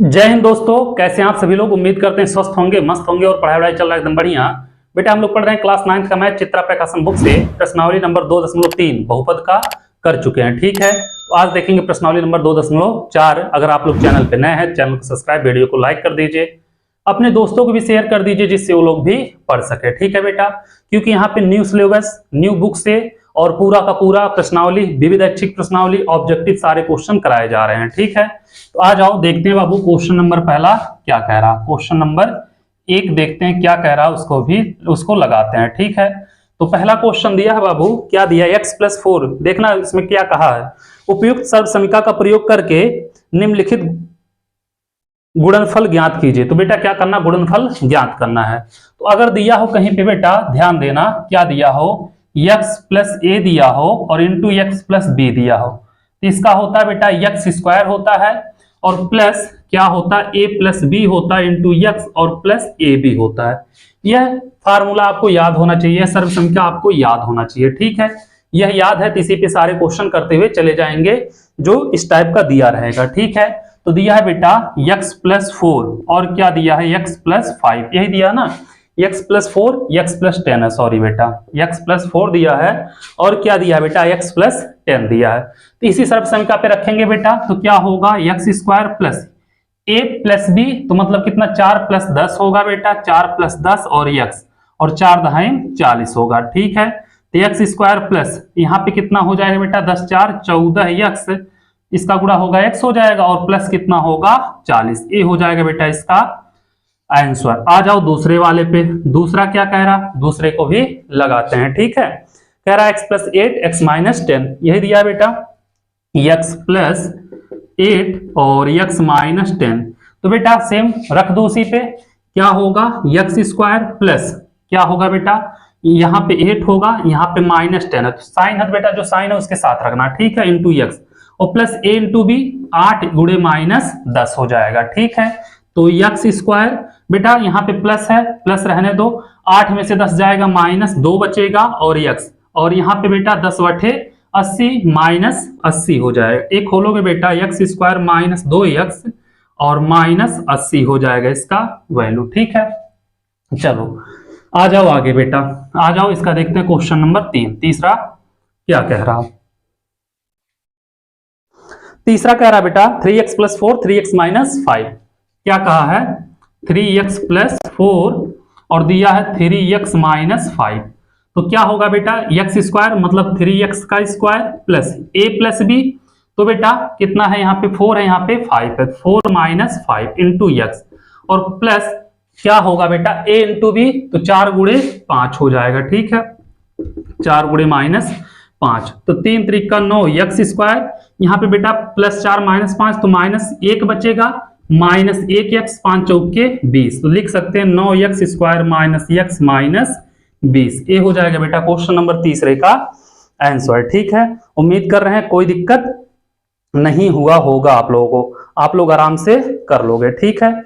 जय हिंद दोस्तों, कैसे हैं आप सभी लोग। उम्मीद करते हैं स्वस्थ होंगे, मस्त होंगे और पढ़ाई वढ़ाई चल रहा है एकदम बढ़िया। बेटा हम लोग पढ़ रहे हैं क्लास 9 का मैथ चित्रा प्रकाशन बुक से प्रश्नावली नंबर 2.3 बहुपद का कर चुके हैं। ठीक है, तो आज देखेंगे प्रश्नावली नंबर 2.4। अगर आप लोग चैनल पे नए हैं, चैनल को सब्सक्राइब, वीडियो को लाइक कर दीजिए, अपने दोस्तों को भी शेयर कर दीजिए जिससे वो लोग भी पढ़ सके। ठीक है बेटा, क्योंकि यहाँ पे न्यू सिलेबस, न्यू बुक से और पूरा का पूरा प्रश्नावली, विविध ऐच्छिक प्रश्नावली, ऑब्जेक्टिव सारे क्वेश्चन कराए जा रहे हैं। ठीक है, तो आ जाओ देखते हैं बाबू क्वेश्चन नंबर पहला क्या कह रहा। क्वेश्चन नंबर 1 देखते हैं क्या कह रहा, उसको लगाते हैं। ठीक है, तो पहला क्वेश्चन दिया है बाबू, क्या दिया, x+4। देखना इसमें क्या कहा है, उपयुक्त सर्व समीकरण का प्रयोग करके निम्नलिखित गुणनफल ज्ञात कीजिए। तो बेटा क्या करना, गुणनफल ज्ञात करना है। तो अगर दिया हो कहीं पे बेटा ध्यान देना, क्या दिया हो, x+a दिया हो और इंटू x+b दिया हो, तो इसका होता है बेटा x² होता है और प्लस क्या होता है a+b होता है इंटू x और प्लस ab होता है। यह फार्मूला आपको याद होना चाहिए, सर्व समीकरण आपको याद होना चाहिए। ठीक है, यह याद है तो इसी पे सारे क्वेश्चन करते हुए चले जाएंगे जो इस टाइप का दिया रहेगा। ठीक है, तो दिया है बेटा x+4 और क्या दिया है x+5, यही दिया ना, x+4 x+10 है, सॉरी बेटा x+4 दिया है और क्या दिया है बेटा x+10 दिया है। तो इसी सर्व समीकरण पे रखेंगे बेटा, तो क्या होगा x² प्लस a+b, तो मतलब कितना 4+10 होगा बेटा, 4+10 और x और 4×10 40 होगा। ठीक है, तो x² प्लस यहाँ पे कितना हो जाएगा बेटा 10×4 14x, इसका गुणा होगा x हो जाएगा और प्लस कितना होगा 40, ये हो जाएगा बेटा इसका आंसर। आ जाओ दूसरे वाले पे, दूसरा क्या कह रहा, दूसरे को भी लगाते हैं। ठीक है, कह रहा x+8 x-10, यही दिया है बेटा x+8 और x-10। तो बेटा सेम रख दो उसी पे, क्या होगा x² प्लस क्या होगा बेटा, यहाँ पे 8 होगा, यहाँ पे -10 है, तो साइन है बेटा, जो साइन है उसके साथ रखना। ठीक है, इंटू x और प्लस a इंटू b, 8 गुणे -10 हो जाएगा। ठीक है, तो x² बेटा यहाँ पे प्लस है, प्लस रहने दो, 8 में से 10 जाएगा -2 बचेगा और x और यहाँ पे बेटा 10/80 -80 हो जाएगा। एक खोलोगे बेटा x² -2x और -80 हो जाएगा इसका वैल्यू। ठीक है, चलो आ जाओ आगे बेटा, आ जाओ इसका देखते हैं क्वेश्चन नंबर 3। तीसरा क्या कह रहा, तीसरा कह रहा बेटा 3x+4 3x-5, क्या कहा है 3x+4 और दिया है 3x-5, तो क्या होगा बेटा x² मतलब 3x का स्क्वायर प्लस a+b, तो बेटा कितना है यहाँ पे 4 है, यहाँ पे 5 है, 4 - 5 इंटू x और प्लस क्या होगा बेटा a इंटू b, तो 4 गुणे 5 हो जाएगा। ठीक है, 4 गुणे -5, तो 3 त्रिक 9 x², यहाँ पे बेटा +4 -5 तो -1 बचेगा, -1x 5 चौके 20, तो लिख सकते हैं 9x² -x 20, ये हो जाएगा बेटा क्वेश्चन नंबर तीसरे का आंसर। ठीक है, उम्मीद कर रहे हैं कोई दिक्कत नहीं हुआ होगा आप लोगों को, आप लोग आराम से कर लोगे। ठीक है,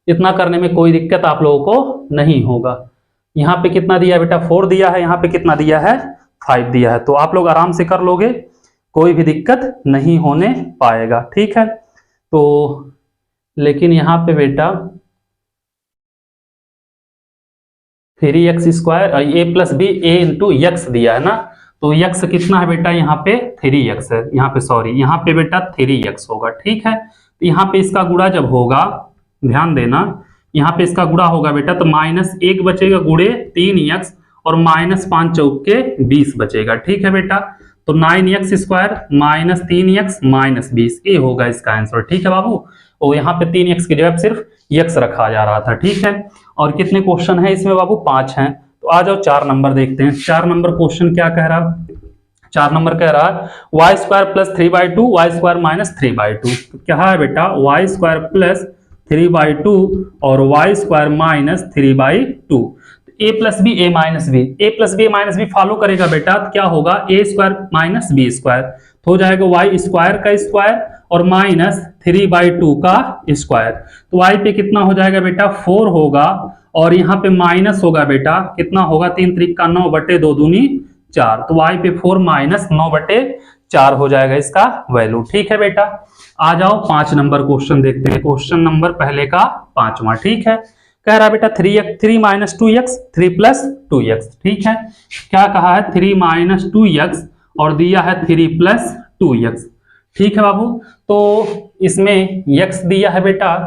इतना करने में कोई दिक्कत आप लोगों को नहीं होगा। यहाँ पे कितना दिया है बेटा 4 दिया है, यहाँ पे कितना दिया है 5 दिया है, तो आप लोग आराम से कर लोगे, कोई भी दिक्कत नहीं होने पाएगा। ठीक है, तो लेकिन यहाँ पे बेटा 3x² a+b a into x दिया है ना, तो x कितना है बेटा, यहाँ पे 3x है, यहाँ पे सॉरी, यहाँ पे बेटा 3x होगा। ठीक है, तो यहाँ पे इसका गुणा जब होगा, ध्यान देना, यहाँ पे इसका गुणा होगा बेटा, तो -1 बचेगा गुणे 3x और -5 चौके 20 बचेगा। ठीक है बेटा, तो 9x² -3x -20, ये होगा इसका आंसर। ठीक है बाबू, और यहाँ पे 3x की जगह सिर्फ x रखा जा रहा था। ठीक है, और कितने क्वेश्चन है इसमें बाबू, 5 हैं। तो आ जाओ 4 नंबर देखते हैं। 4 नंबर क्वेश्चन क्या कह रहा, 4 नंबर कह रहा है y² + 3/2 y² - 3/2, तो क्या है बेटा y² + 3/2 और y² - 3/2, a+b a-b फॉलो करेगा बेटा, तो क्या होगा a² - b², तो हो जाएगा y² का स्क्वायर और -3/2 का स्क्वायर, तो y पे कितना हो जाएगा बेटा 4 होगा और यहाँ पे माइनस होगा बेटा, कितना होगा 3 त्रिक 9 बटे 2 दूनी 4, तो y पे 4 - 9 बटे 4 हो जाएगा इसका वैल्यू। ठीक है बेटा, आ जाओ 5 नंबर क्वेश्चन देखते हैं। क्वेश्चन नंबर पहले का 5वां। ठीक है, कह रहा बेटा 3 माइनस 2x 3 प्लस 2x। ठीक है, क्या कहा है 3 माइनस 2x और दिया है 3 प्लस 2x। ठीक है बाबू, तो इसमें x दिया है बेटा,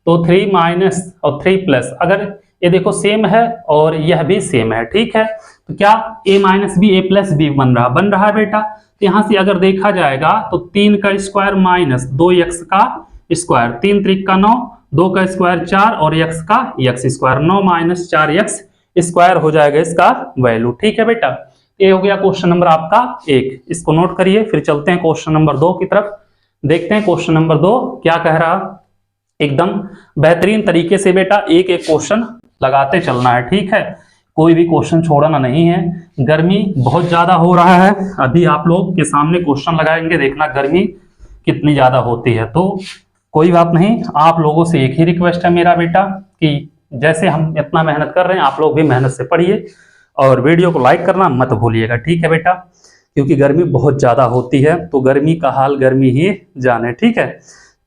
तो 3 माइनस और 3 प्लस, अगर ये देखो सेम है और यह भी सेम है। ठीक है, तो क्या a minus B a plus B बन रहा है बेटा। तो यहां से अगर देखा जाएगा तो 3 का स्क्वायर माइनस 2x का स्क्वायर, 3 त्रिक का 9, 2 का स्क्वायर 4 और x का x square, 9 minus 4x square हो जाएगा इसका वैल्यू। ठीक है बेटा, ये हो गया क्वेश्चन नंबर आपका 1, इसको नोट करिए। फिर चलते हैं क्वेश्चन नंबर 2 की तरफ, देखते हैं क्वेश्चन नंबर 2 क्या कह रहा। एकदम बेहतरीन तरीके से बेटा एक एक क्वेश्चन लगाते चलना है। ठीक है, कोई भी क्वेश्चन छोड़ना नहीं है। गर्मी बहुत ज्यादा हो रहा है, अभी आप लोग के सामने क्वेश्चन लगाएंगे, देखना गर्मी कितनी ज्यादा होती है। तो कोई बात नहीं, आप लोगों से एक ही रिक्वेस्ट है मेरा बेटा कि जैसे हम इतना मेहनत कर रहे हैं आप लोग भी मेहनत से पढ़िए और वीडियो को लाइक करना मत भूलिएगा। ठीक है बेटा, क्योंकि गर्मी बहुत ज्यादा होती है, तो गर्मी का हाल गर्मी ही जाने। ठीक है,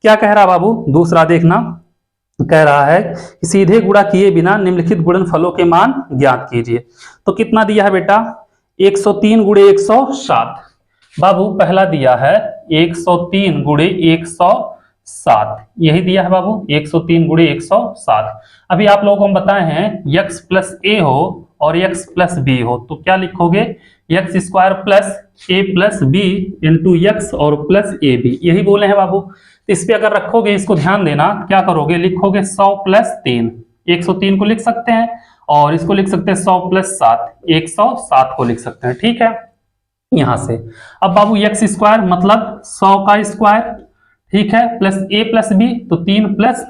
क्या कह रहा बाबू, दूसरा देखना, कह रहा है कि सीधे गुणा किए बिना निम्नलिखित गुणनफलों के मान ज्ञात कीजिए। तो कितना दिया है बेटा, 103 गुणे 107। बाबू पहला दिया है 103 गुणे 107, यही दिया है बाबू 103 गुणे 107। अभी आप लोगों को हम बताए हैं x प्लस ए हो और x प्लस बी हो, तो क्या लिखोगे, एक्स स्क्वायर प्लस ए प्लस बी इंटू एक्स और प्लस ए बी, यही बोले हैं बाबू। तो इस पे अगर रखोगे, इसको ध्यान देना, क्या करोगे, लिखोगे 100 प्लस 3, 103 को लिख सकते हैं और इसको लिख सकते हैं 100 प्लस 7, 107 को लिख सकते हैं। ठीक है, यहां से अब बाबू एक्स स्क्वायर मतलब 100 का स्क्वायर, ठीक है, प्लस ए प्लस बी, तो 3 प्लस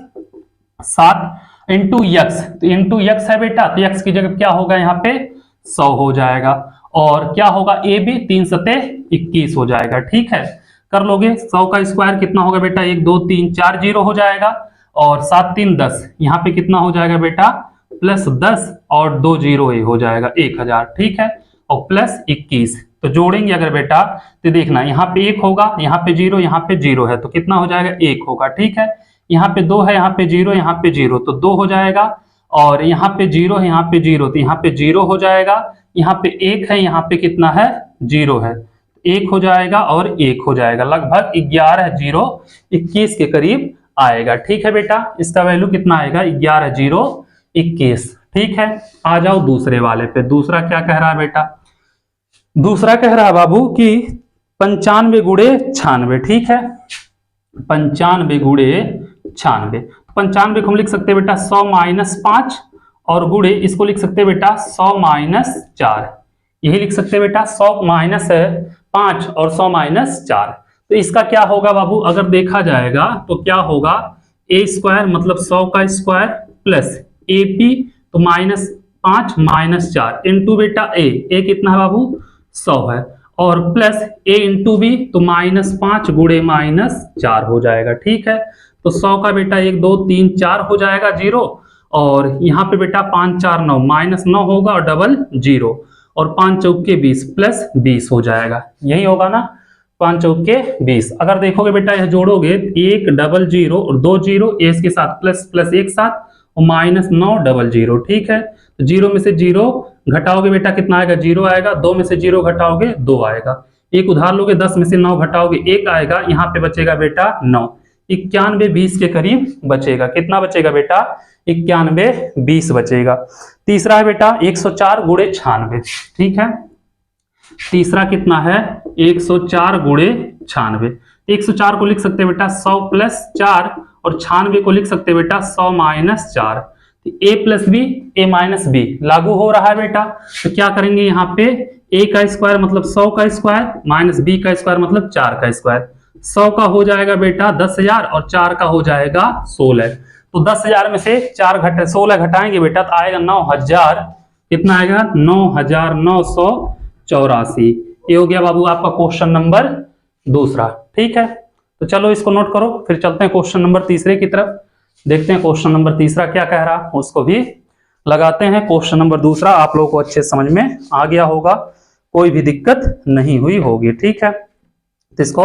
7 इंटू एक्स, तो इंटू एक्स है बेटा, तो एक्स की जगह क्या होगा यहाँ पे 100 हो जाएगा, और क्या होगा ए बी, 3 सते 21 हो जाएगा। ठीक है, कर लोगे, 100 का स्क्वायर कितना होगा बेटा, 1 2 3 4 जीरो हो जाएगा, और 7 3 10, यहाँ पे कितना हो जाएगा बेटा, प्लस 10 और 2 जीरो हो जाएगा 1000। ठीक है, और प्लस 21, तो जोड़ेंगे अगर बेटा तो देखना यहाँ पे 1 होगा, यहाँ पे 0, यहाँ पे 0 है, तो कितना हो जाएगा 1 होगा। ठीक है, यहाँ पे 2 है, यहाँ पे 0, यहाँ पे 0, तो 2 हो जाएगा, और यहाँ पे 0 है, यहाँ पे 0, तो यहाँ पे 0 हो जाएगा, यहाँ पे 1 है, यहाँ पे कितना है 0 है, 1 हो जाएगा और 1 हो जाएगा, लगभग 11 0 21 के करीब आएगा। ठीक है बेटा, इसका वैल्यू कितना आएगा, 11 0 21। ठीक है, आ जाओ दूसरे वाले पे। दूसरा क्या कह रहा है बेटा, दूसरा कह रहा है बाबू कि 95 गुणे 96। ठीक है, 95 गुणे 96, 95 को हम लिख सकते हैं बेटा 100 माइनस 5, और गुणे इसको लिख सकते हैं बेटा 100 माइनस 4, यही लिख सकते हैं बेटा 100 माइनस 5 और 100 माइनस 4। तो इसका क्या होगा बाबू, अगर देखा जाएगा तो क्या होगा, ए स्क्वायर मतलब 100 का स्क्वायर प्लस ए पी, तो माइनस 5 माइनस 4 इंटू बेटा ए कितना है बाबू 100 है, और प्लस ए इंटू बी, तो माइनस 5 गुणे माइनस 4 हो जाएगा। ठीक है, तो 100 का बेटा 1 2 3 4 हो जाएगा 0, और यहाँ पे बेटा 5 4 9 माइनस 9 होगा और डबल 0, और 5 चौके 20 प्लस 20 हो जाएगा, यही होगा ना, 5 चौके 20। अगर देखोगे बेटा यह जोड़ोगे 1 डबल 0 और 2 0 एस के साथ प्लस प्लस एक साथ, और माइनस 9 डबल 0। ठीक है, तो 0 में से 0 घटाओगे बेटा कितना आएगा, 0 आएगा, 2 में से 0 घटाओगे 2 आएगा, एक उधार लोगे 10 में से 9 घटाओगे 1 आएगा, यहाँ पे बचेगा बेटा 9, 91 20 के करीब बचेगा। कितना बचेगा बेटा, 91 20 बचेगा। तीसरा है बेटा 104 गुणे 96। ठीक है, तीसरा कितना है 104 गुणे 96, 104 को लिख सकते हैं बेटा 100 प्लस 4, और 96 को लिख सकते हैं बेटा 100 minus 4। A plus B A minus B लागू हो रहा है बेटा, तो क्या करेंगे यहाँ पे ए का स्क्वायर मतलब 100 का स्क्वायर माइनस बी का स्क्वायर मतलब 4 का स्क्वायर, 100 का हो जाएगा बेटा 10,000 और 4 का हो जाएगा 16। तो 10,000 में से 16 घटाएंगे बेटा तो आएगा 9,000, कितना आएगा 9,984। ये हो गया बाबू आपका क्वेश्चन नंबर दूसरा। ठीक है, तो चलो इसको नोट करो, फिर चलते हैं क्वेश्चन नंबर तीसरे की तरफ, देखते हैं क्वेश्चन नंबर तीसरा क्या कह रहा, उसको भी लगाते हैं। क्वेश्चन नंबर दूसरा आप लोगों को अच्छे समझ में आ गया होगा, कोई भी दिक्कत नहीं हुई होगी। ठीक है, तो इसको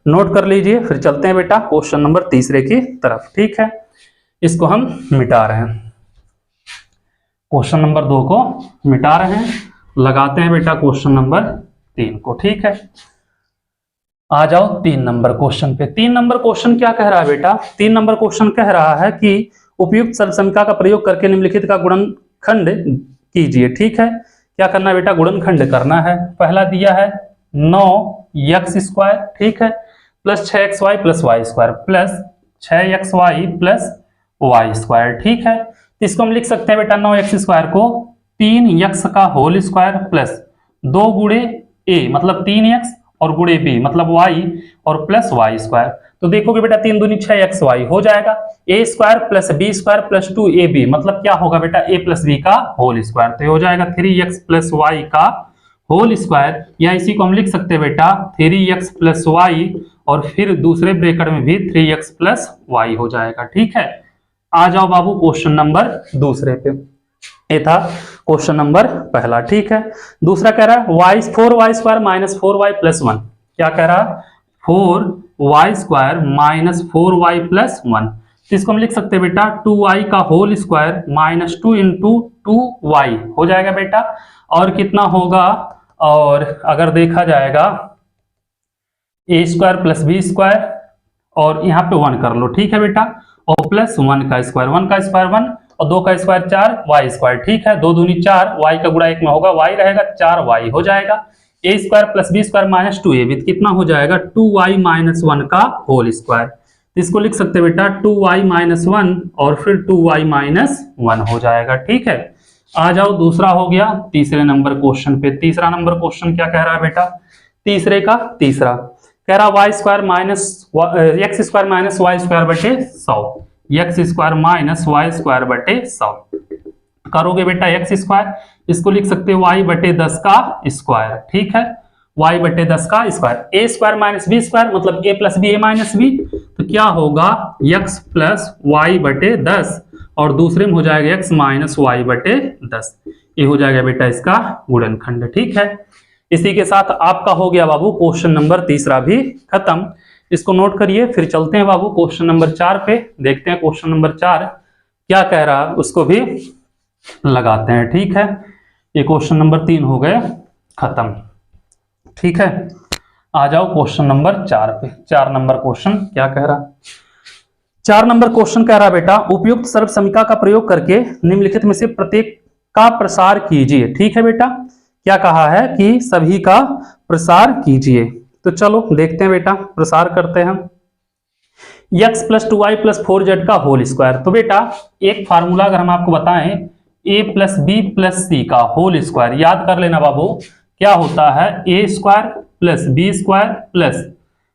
नोट कर लीजिए। फिर चलते हैं बेटा क्वेश्चन नंबर तीसरे की तरफ। ठीक है, इसको हम मिटा रहे हैं, क्वेश्चन नंबर 2 को मिटा रहे हैं, लगाते हैं बेटा क्वेश्चन नंबर 3 को। ठीक है, आ जाओ 3 नंबर क्वेश्चन पे। 3 नंबर क्वेश्चन क्या कह रहा है बेटा? 3 नंबर क्वेश्चन कह रहा है कि उपयुक्त सर्वसमीकरण का प्रयोग करके निम्नलिखित का गुणनखंड कीजिए। ठीक है, क्या करना है बेटा? गुणनखंड करना है। पहला दिया है 9x² ठीक है, plus 6xy plus Y square plus 6xy plus Y square. ठीक है, इसको हम लिख सकते हैं बेटा 9x² को 3x का होल स्क्वायर प्लस 2 गुणे a मतलब 3x और गुणे b मतलब y और प्लस वाई स्क्वायर। तो देखोगे बेटा 3 दूनी 6xy हो जाएगा, a square plus b square plus 2ab मतलब क्या होगा बेटा? a प्लस b का होल स्क्वायर। तो ये हो जाएगा 3x प्लस y का होल स्क्वायर, या इसी को हम लिख सकते हैं बेटा 3x प्लस वाई और फिर दूसरे ब्रैकेट में भी 3x प्लस वाई हो जाएगा। ठीक है, आ जाओ बाबू क्वेश्चन नंबर दूसरे पे। ये था क्वेश्चन नंबर पहला। ठीक है, दूसरा कह रहा है 4y square minus 4y plus 1। क्या कह रहा है? 4y square minus 4y plus 1। तो इसको हम लिख सकते हैं बेटा 2y का whole square minus 2 into 2y हो जाएगा बेटा, और कितना होगा? और अगर देखा जाएगा a square plus B square और यहाँ पे 1 कर लो। ठीक है बेटा, और प्लस 1 का स्क्वायर 1 का स्क्वायर 1 और 2 का स्क्वायर 4 वाई स्क्वायर। ठीक है, 2 दूनी 4 वाई का गुणा 1 में होगा, वाई रहेगा 4 वाई हो जाएगा। a square plus B square minus 2ab कितना हो जाएगा? 2y माइनस 1 का होल स्क्वायर। तो इसको लिख सकते हैं बेटा 2y माइनस 1 और फिर 2y माइनस 1 हो जाएगा। ठीक है, आ जाओ दूसरा हो गया तीसरे नंबर क्वेश्चन पे। तीसरा नंबर क्वेश्चन क्या कह रहा है बेटा? तीसरे का तीसरा कह रहा Y square minus x square minus Y square बटे 100, X square minus Y square बटे 100 करोगे बेटा एक्स स्क्वायर, इसको लिख सकते हैं y बटे 10 का स्क्वायर। ठीक है, y बटे 10 का square, a square minus B square मतलब a plus B A minus B, तो क्या होगा? x प्लस वाई बटे 10 और दूसरे में हो जाएगा x माइनस वाई बटे 10। ये हो जाएगा बेटा इसका गुणनखंड। ठीक है, इसी के साथ आपका हो गया बाबू क्वेश्चन नंबर तीसरा भी खत्म। इसको नोट करिए। फिर चलते हैं बाबू क्वेश्चन नंबर 4 पे, देखते हैं क्वेश्चन नंबर 4 क्या कह रहा है, उसको भी लगाते हैं। ठीक है, ये क्वेश्चन नंबर 3 हो गए खत्म। ठीक है, आ जाओ क्वेश्चन नंबर 4 पे। 4 नंबर क्वेश्चन क्या कह रहा? 4 नंबर क्वेश्चन कह रहा बेटा उपयुक्त सर्वसमीकरण का प्रयोग करके निम्नलिखित में से प्रत्येक का प्रसार कीजिए। ठीक है बेटा, क्या कहा है कि सभी का प्रसार कीजिए। तो चलो देखते हैं बेटा, प्रसार करते हैं। x plus 2y plus 4z का होल स्क्वायर। तो बेटा एक फार्मूला अगर हम आपको बताएं a प्लस बी प्लस सी का होल स्क्वायर, याद कर लेना बाबू, क्या होता है? a square plus B square plus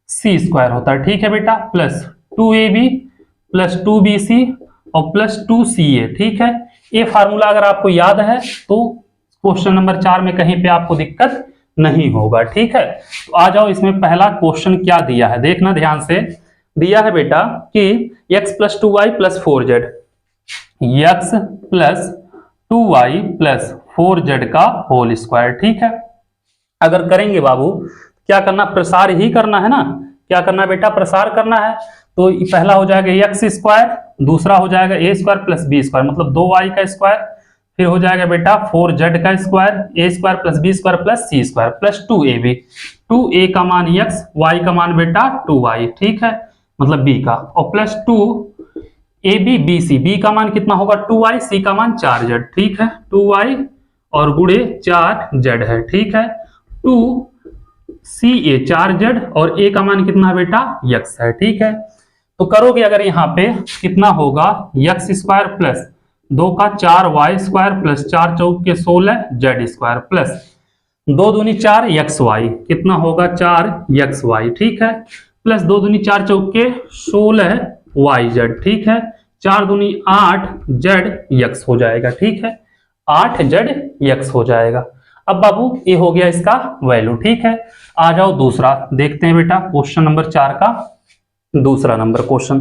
C square होता है। ठीक है बेटा, प्लस 2ab प्लस 2bc और प्लस 2ca। ठीक है, ये फार्मूला अगर आपको याद है तो क्वेश्चन नंबर 4 में कहीं पे आपको दिक्कत नहीं होगा। ठीक है, तो आ जाओ इसमें पहला क्वेश्चन क्या दिया है, देखना ध्यान से। दिया है बेटा कि x plus 2y plus 4z, x plus 2y plus 4z का होल स्क्वायर। ठीक है, अगर करेंगे बाबू क्या करना? प्रसार ही करना है ना। क्या करना है बेटा? प्रसार करना है। तो पहला हो जाएगा एक्स स्क्वायर, दूसरा हो जाएगा a square plus B square मतलब 2y का स्क्वायर, फिर हो जाएगा बेटा 4z का square, a square plus B square plus C square plus 2ab, 2a का मान x, y का मान बेटा 2y। ठीक है, मतलब b का, और प्लस 2ab bc, b का मान कितना होगा? 2y, c का मान 4z। ठीक है, 2y और गुणे 4z है। ठीक है, 2ca 4z और a का मान कितना है बेटा? x है। ठीक है, तो करोगे अगर यहाँ पे कितना होगा? x स्क्वायर प्लस 2 का 4y स्क्वायर प्लस 4 चौक के 16 z स्क्वायर प्लस 2 दूनी 4 xy कितना होगा? 4xy। ठीक है, प्लस 2 दूनी 4 चौक के 16 yz। ठीक है, 4 दूनी 8 zx हो जाएगा। ठीक है, 8zx हो जाएगा। अब बाबू ये हो गया इसका वैल्यू। ठीक है, आ जाओ दूसरा देखते हैं बेटा, क्वेश्चन नंबर 4 का दूसरा नंबर क्वेश्चन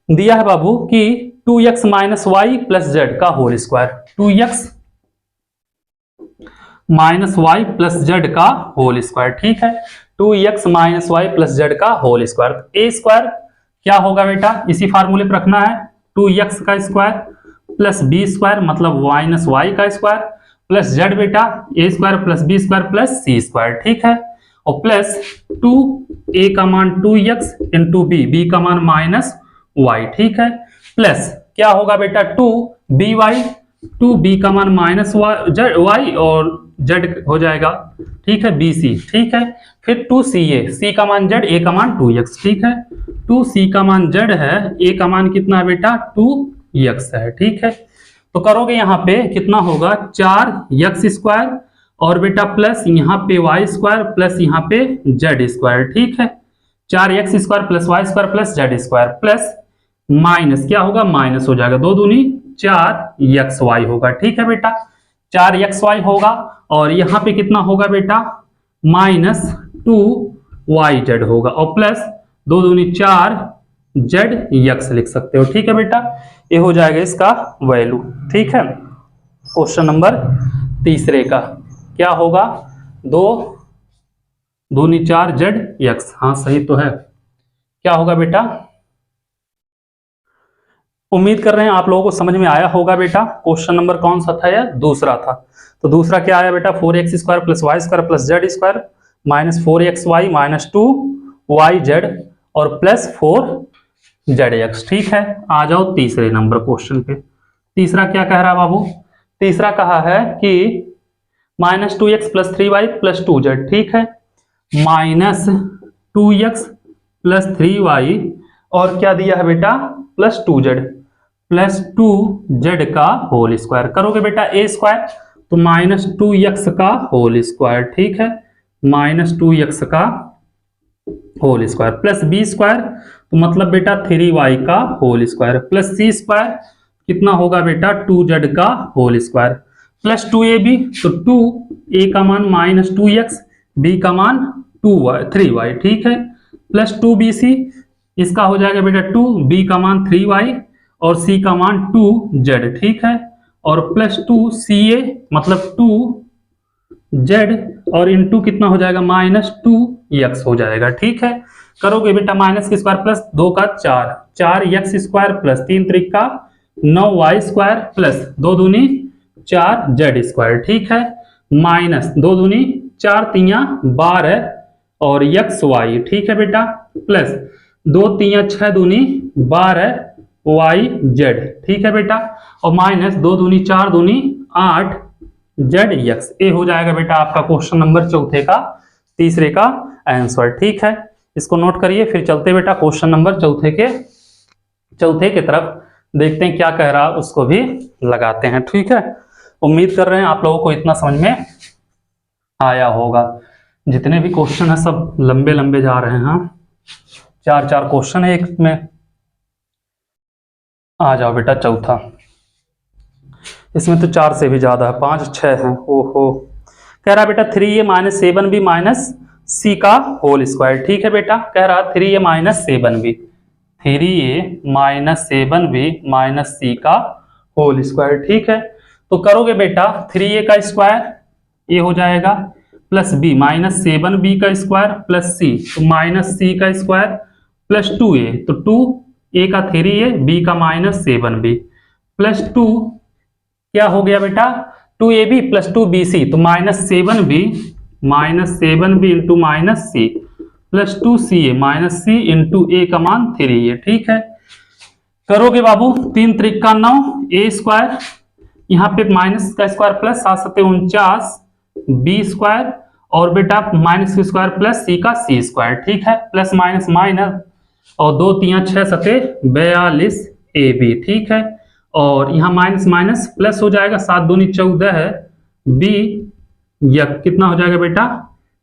दिया है बाबू कि 2x minus Y plus Z का whole square, 2x minus Y plus Z का होल स्क्वायर। ठीक है, 2x minus Y plus Z का होल स्क्वायर। ए स्क्वायर क्या होगा बेटा, इसी फार्मूले पर रखना है, 2x का स्क्वायर प्लस बी स्क्वायर मतलब माइनस वाई का स्क्वायर प्लस जेड बेटा A square plus B square plus C square, ठीक है। और प्लस 2a का मान 2x इंटू बी का मान माइनस वाई, ठीक है। प्लस क्या होगा बेटा 2by 2b का मान माइनस वाई और z हो जाएगा, ठीक है, bc, ठीक है। फिर 2ca, c का मान z, a का मान 2x, ठीक है। 2c का मान z है, a का मान कितना है बेटा 2x है, ठीक है। तो करोगे यहाँ पे कितना होगा 4x स्क्वायर और बेटा प्लस यहाँ पे वाई स्क्वायर प्लस यहाँ पे जेड स्क्वायर, ठीक है। 4x square plus Y square plus Z square plus minus क्या होगा, माइनस हो जाएगा, 2 दूनी 4xy होगा, ठीक है बेटा, 4xy होगा। और यहाँ पे कितना होगा बेटा माइनस 2yz होगा और प्लस 2 दूनी 4zx लिख सकते हो, ठीक है बेटा। ये हो जाएगा इसका वैल्यू, ठीक है। क्वेश्चन नंबर तीसरे का क्या होगा, 2 दूनी 4zx, हाँ सही तो है। क्या होगा बेटा, उम्मीद कर रहे हैं आप लोगों को समझ में आया होगा बेटा। क्वेश्चन नंबर कौन सा था, यह दूसरा था। तो दूसरा क्या आया बेटा, 4x square plus Y square plus Z square minus 4xy minus 2yz और प्लस 4zx, ठीक है। आ जाओ तीसरे नंबर क्वेश्चन पे। तीसरा क्या कह रहा है बाबू, तीसरा कहा है कि minus 2x plus 3y plus 2z, ठीक है, माइनस 2x प्लस 3y और क्या दिया है बेटा प्लस 2z प्लस 2z का होल स्क्वायर। करोगे बेटा ए स्क्वायर तो माइनस 2x का होल स्क्वायर, ठीक है, माइनस 2x का whole square plus B square तो मतलब बेटा 3y का whole square plus C square कितना होगा बेटा 2z का होल स्क्वायर प्लस 2ab तो 2a का मान माइनस 2x b का मान 3y, ठीक है, प्लस 2bc इसका हो जाएगा बेटा 2b का मान 3y और c का मान 2z, ठीक है, और प्लस 2ca मतलब 2z और इंटू कितना हो जाएगा माइनस 2x हो जाएगा, ठीक है। करोगे बेटा माइनस के स्क्वायर प्लस 2 का 4x square plus 3 Trika 9y square plus 2 दूनी 4z स्क्वायर, ठीक है, माइनस 2 दूनी 4 तियां 12 और xy, ठीक है बेटा, प्लस 2 तियां 6 दूनी 12 yz, ठीक है बेटा, और माइनस 2 दूनी 4 दूनी 8 zx। ये हो जाएगा बेटा आपका क्वेश्चन नंबर चौथे का तीसरे का आंसर, ठीक है। इसको नोट करिए, फिर चलते बेटा क्वेश्चन नंबर चौथे के तरफ, देखते हैं क्या कह रहा उसको भी लगाते हैं, ठीक है। उम्मीद कर रहे हैं आप लोगों को इतना समझ में आया होगा। जितने भी क्वेश्चन है सब लंबे लंबे जा रहे हैं, 4 क्वेश्चन है एक में। आ जाओ बेटा चौथा, इसमें तो 4 से भी ज्यादा है, 5 6 है, ओहो। कह रहा बेटा 3a minus 7b minus c का होल स्क्वायर, ठीक है बेटा, कह रहा 3a minus 7b, 3a minus 7b minus c का होल स्क्वायर, ठीक है। तो करोगे बेटा 3a का स्क्वायर ये हो जाएगा प्लस b माइनस 7b का स्क्वायर प्लस c तो माइनस c का स्क्वायर प्लस 2a तो 2a का 3a b का माइनस 7b प्लस 2 क्या हो गया बेटा 2ab प्लस 2bc तो minus 7b into minus c plus 2ca minus c into a का मान 3a, ठीक है। करोगे बाबू 3 त्रिका 9 a स्क्वायर यहाँ पे माइनस का स्क्वायर प्लस 7 सत्ते 49 b स्क्वायर और बेटा माइनस का स्क्वायर प्लस c का c स्क्वायर, ठीक है, प्लस माइनस माइनस और 2 3 6 सत्ते 42 ab, ठीक है, और यहाँ माइनस माइनस प्लस हो जाएगा 7 दूनी 14 है b या कितना हो जाएगा बेटा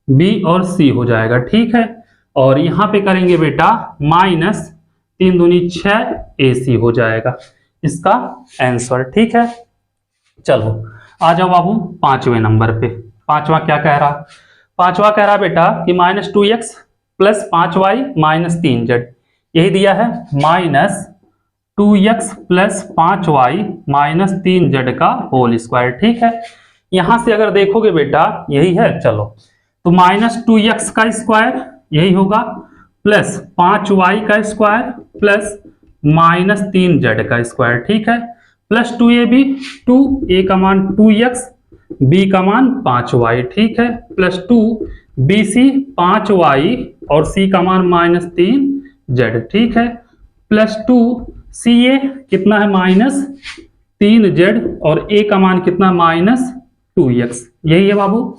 b और c हो जाएगा, ठीक है, और यहाँ पे करेंगे बेटा माइनस 3 दूनी 6 ac हो जाएगा इसका आंसर, ठीक है। चलो आ जाओ बाबू 5वें नंबर पे। पांचवा क्या कह रहा, पांचवा कह रहा बेटा कि minus 2x plus 5y minus 3z, यही दिया है, minus 2x plus 5y minus 3z का होल स्क्वायर, ठीक है। यहां से अगर देखोगे बेटा यही है, चलो तो -2x का स्क्वायर यही होगा, प्लस 5y का स्क्वायर प्लस -3z का स्क्वायर, ठीक है, प्लस 2ab, 2a का मान 2x, b का मान 5y, ठीक है, प्लस 2bc 5y और c का मान -3z, ठीक है, प्लस 2ca कितना है -3z और a का मान कितना -2x, यही है बाबू।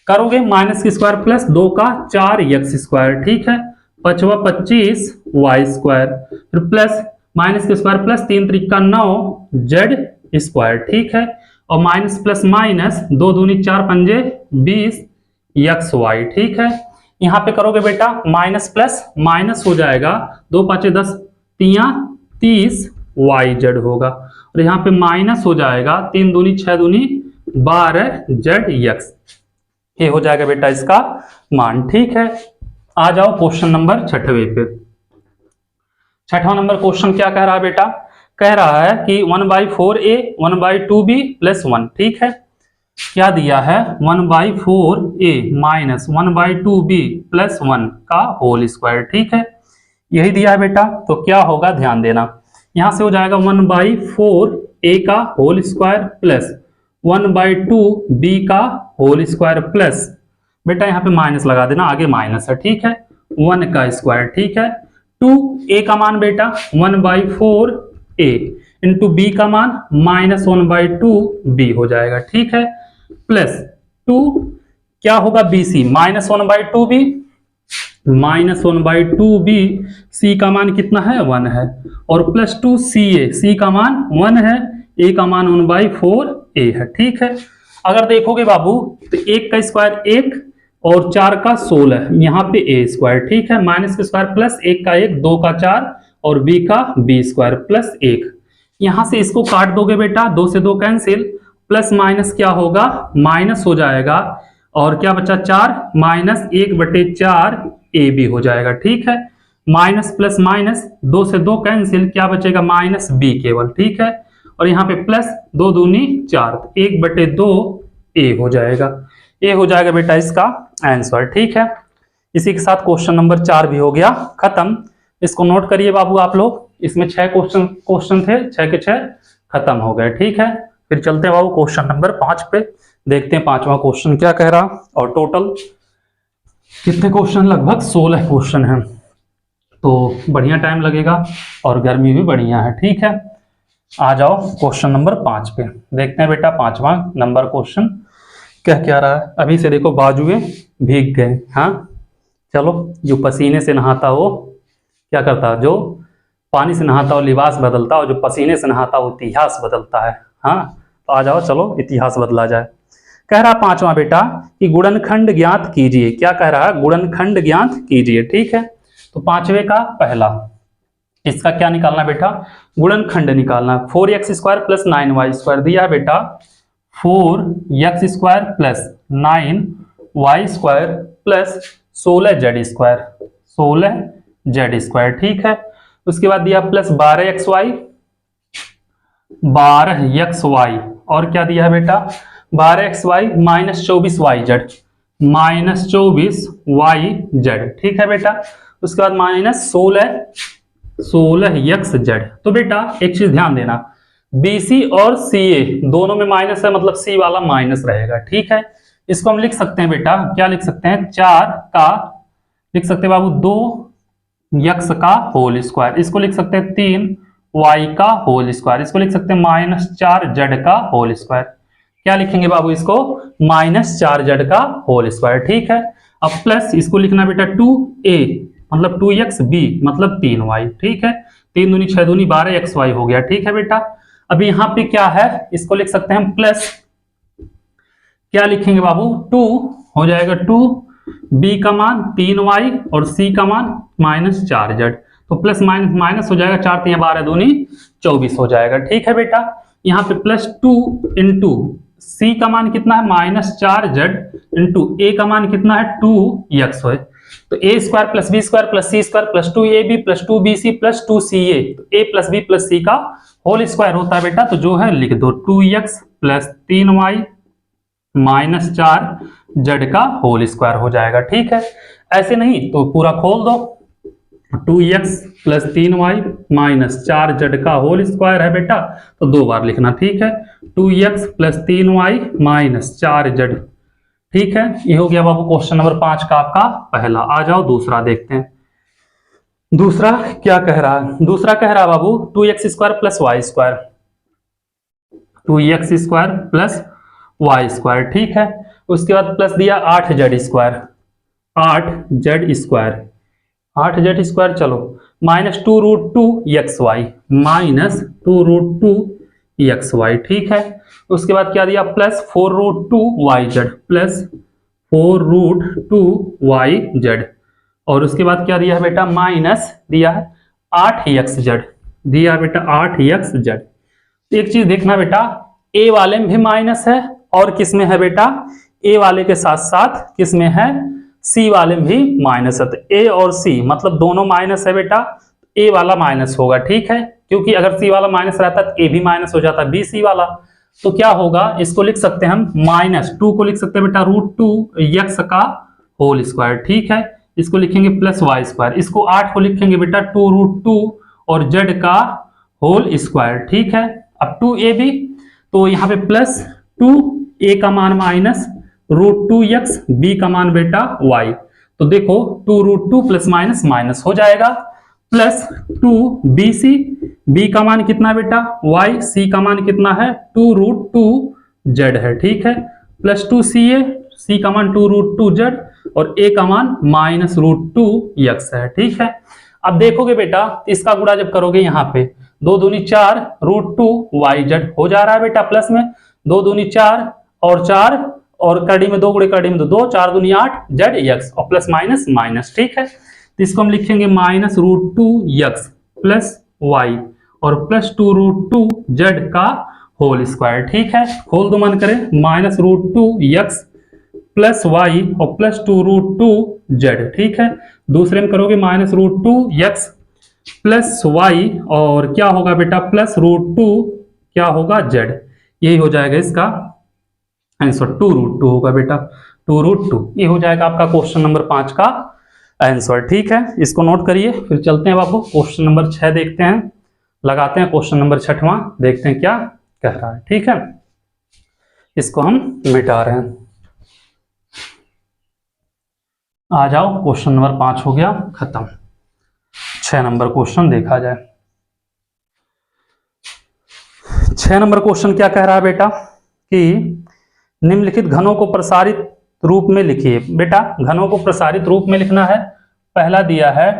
करोगे माइनस की स्क्वायर प्लस 2 का 4x स्क्वायर, ठीक है, 5वां 25y स्क्वायर, फिर प्लस माइनस की square plus 3 Trika 9z square, ठीक है, और माइनस प्लस माइनस 2 दूनी 4 पंजे 20xy, ठीक है। यहाँ पे करोगे बेटा माइनस प्लस माइनस हो जाएगा, 2 5 10 30yz होगा, और यहाँ पे माइनस हो जाएगा 3 दूनी 6 दूनी 12zx, ये हो जाएगा बेटा इसका मान, ठीक है। आ जाओ क्वेश्चन नंबर 6वें पे। 6वां नंबर क्वेश्चन क्या कह रहा है बेटा, कह रहा है कि 1/4a 1/2b + 1, ठीक है, क्या दिया है 1/4a माइनस 1/2b + 1 का होल स्क्वायर, ठीक है, यही दिया है बेटा। तो क्या होगा ध्यान देना, यहां से हो जाएगा 1/4a का होल स्क्वायर प्लस 1/2b का होल स्क्वायर प्लस, बेटा यहाँ पे माइनस लगा देना, आगे माइनस है, ठीक है, 1 का स्क्वायर, ठीक है, 2a का मान बेटा 1/4a इंटू b का मान -1/2b हो जाएगा, ठीक है, प्लस 2 क्या होगा bc -1/2b -1/2b, c का मान कितना है 1 है, और प्लस 2ca, c का मान 1 है, a का मान 1/4a है, ठीक है। अगर देखोगे बाबू तो 1 का स्क्वायर 1 और 4 का 16, यहाँ पे a स्क्वायर, ठीक है, माइनस का स्क्वायर प्लस 1 का 1, 2 का 4 और b का b स्क्वायर प्लस 1, यहाँ से इसको काट दोगे बेटा, 2 से 2 कैंसिल, प्लस माइनस क्या होगा माइनस हो जाएगा, और क्या बचा 4 -1/4 ab हो जाएगा, ठीक है, माइनस प्लस माइनस 2 से 2 कैंसिल, क्या बचेगा -b केवल, ठीक है, और यहाँ पे प्लस 2 दूनी 4, 1/2 a हो जाएगा, ये हो जाएगा बेटा इसका आंसर, ठीक है। इसी के साथ क्वेश्चन नंबर 4 भी हो गया खत्म। इसको नोट करिए बाबू आप लोग, इसमें 6 क्वेश्चन थे, 6 के 6 खत्म हो गए, ठीक है। फिर चलते हैं बाबू क्वेश्चन नंबर 5 पे, देखते हैं 5वां क्वेश्चन क्या कह रहा, और टोटल कितने क्वेश्चन, लगभग 16 क्वेश्चन हैं, तो बढ़िया टाइम लगेगा और गर्मी भी बढ़िया है, ठीक है। आ जाओ क्वेश्चन नंबर 5 पे, देखते हैं बेटा 5वां नंबर क्वेश्चन क्या रहा है। अभी से देखो बाजुए भीग गए, हाँ चलो, जो पसीने से नहाता हो क्या करता, जो पानी से नहाता हो लिबास बदलता हो, जो पसीने से नहाता हो इतिहास बदलता है, हाँ तो आ जाओ चलो इतिहास बदला जाए। कह रहा 5वां बेटा कि गुणनखंड ज्ञात कीजिए, क्या कह रहा है गुणनखंड ज्ञात कीजिए, ठीक है। तो 5वें का पहला, इसका क्या निकालना बेटा, गुणनखंड निकालना, 4x² + 9y² दिया है बेटा, 4x² + 9y² + 16z², ठीक है। उसके बाद दिया प्लस 12xy और क्या दिया है बेटा 12xy -24yz, ठीक है बेटा। उसके बाद -16xz। तो बेटा एक चीज ध्यान देना, BC और CA दोनों में माइनस है, मतलब C वाला माइनस रहेगा, ठीक है। इसको हम लिख सकते हैं बेटा, क्या लिख सकते हैं, 4 का लिख सकते हैं बाबू 2x का होल स्क्वायर, इसको लिख सकते हैं 3y का होल स्क्वायर, इसको लिख सकते हैं -4z का होल स्क्वायर। क्या लिखेंगे बाबू इसको, -4z का होल स्क्वायर, ठीक है। अब प्लस इसको लिखना बेटा 2a मतलब 2xb मतलब 3y, ठीक है, 3 दूनी 6 दूनी 12xy हो गया, ठीक है बेटा। अब यहाँ पे क्या है, इसको लिख सकते हैं हम प्लस, क्या लिखेंगे बाबू 2 हो जाएगा 2, b का मान 3y और c का मान -4z, तो प्लस माइनस माइनस हो जाएगा, 4 3 12 दूनी 24 हो जाएगा, ठीक है बेटा। यहाँ पे प्लस 2 इंटू c का मान कितना है -4z इंटू a का मान कितना है 2x है, तो a² + b² + c² + 2ab + 2bc + 2ca, तो a + b + c का होल स्क्वायर होता है बेटा, तो जो है लिख दो 2x + 3y -4 जेड का होल स्क्वायर हो जाएगा। ठीक है, ऐसे नहीं तो पूरा खोल दो, 2x plus 3y minus 4z का होल स्क्वायर है बेटा, तो 2 बार लिखना। ठीक है, 2x plus 3y minus 4z। ठीक है, ये हो गया बाबू क्वेश्चन नंबर 5 का आपका पहला। आ जाओ दूसरा देखते हैं। दूसरा क्या कह रहा है? दूसरा कह रहा है बाबू 2x square plus Y square, 2x square plus Y square. ठीक है, उसके बाद प्लस दिया 8z square, 8z square, 8z square. चलो माइनस 2√2xy, माइनस 2√2xy। ठीक है, उसके बाद क्या दिया? Plus 4√2yz, plus 4√2yz। और उसके बाद क्या दिया है बेटा? माइनस दिया है 8xz, दिया बेटा 8xz। एक चीज देखना बेटा, ए वाले में भी माइनस है और किस में है बेटा? ए वाले के साथ साथ किस में है? सी वाले में भी माइनस है। तो ए और सी मतलब दोनों माइनस है बेटा, ए वाला माइनस होगा। ठीक है, क्योंकि अगर सी वाला माइनस रहता तो ए भी माइनस हो जाता, बी सी वाला। तो क्या होगा? इसको लिख सकते हैं हम -2 को लिख सकते हैं बेटा √2x का होल स्क्वायर। ठीक है, इसको लिखेंगे प्लस वाई स्क्वायर, इसको 8 को लिखेंगे बेटा 2√2 और z का होल स्क्वायर। ठीक है, अब 2ab, तो यहाँ पे प्लस 2a का मान माइनस √2x, b का मान बेटा y। तो देखो 2√2 प्लस माइनस माइनस हो जाएगा, प्लस 2bc, b का मान कितना बेटा? y, c का मान कितना है? 2√2z है। ठीक है, प्लस 2ca, c का मान 2√2z और a का मान माइनस √2x है। ठीक है, अब देखोगे बेटा इसका गुणा जब करोगे यहाँ पे 2 दूनी 4 √2yz हो जा रहा है बेटा, प्लस में 2 दूनी 4 और 4 और कड़ी में 2 गुणे कड़ी में 2, 4 दूनी 8 zx और प्लस माइनस माइनस। ठीक है, तो इसको हम लिखेंगे माइनस √2x प्लस y और प्लस 2√2z का होल स्क्वायर। ठीक है, खोल दो मन करे, माइनस √2x प्लस वाई और प्लस 2√2z। ठीक है, दूसरे में करोगे माइनस √2x प्लस वाई और क्या होगा बेटा? प्लस √2 क्या होगा? z। यही हो जाएगा इसका आंसर, 2√2 होगा बेटा, 2√2। ये हो जाएगा आपका क्वेश्चन नंबर 5 का आंसर। ठीक है, इसको नोट करिए। फिर चलते हैं बाबू क्वेश्चन नंबर 6 देखते हैं, लगाते हैं क्वेश्चन नंबर 6वां, देखते हैं क्या कह रहा है। ठीक है, इसको हम मिटा रहे हैं। आ जाओ, क्वेश्चन नंबर 5 हो गया खत्म। 6 नंबर क्वेश्चन देखा जाए। 6 नंबर क्वेश्चन क्या कह रहा है बेटा कि निम्नलिखित घनों को प्रसारित रूप में लिखिए। बेटा घनों को प्रसारित रूप में लिखना है। पहला दिया है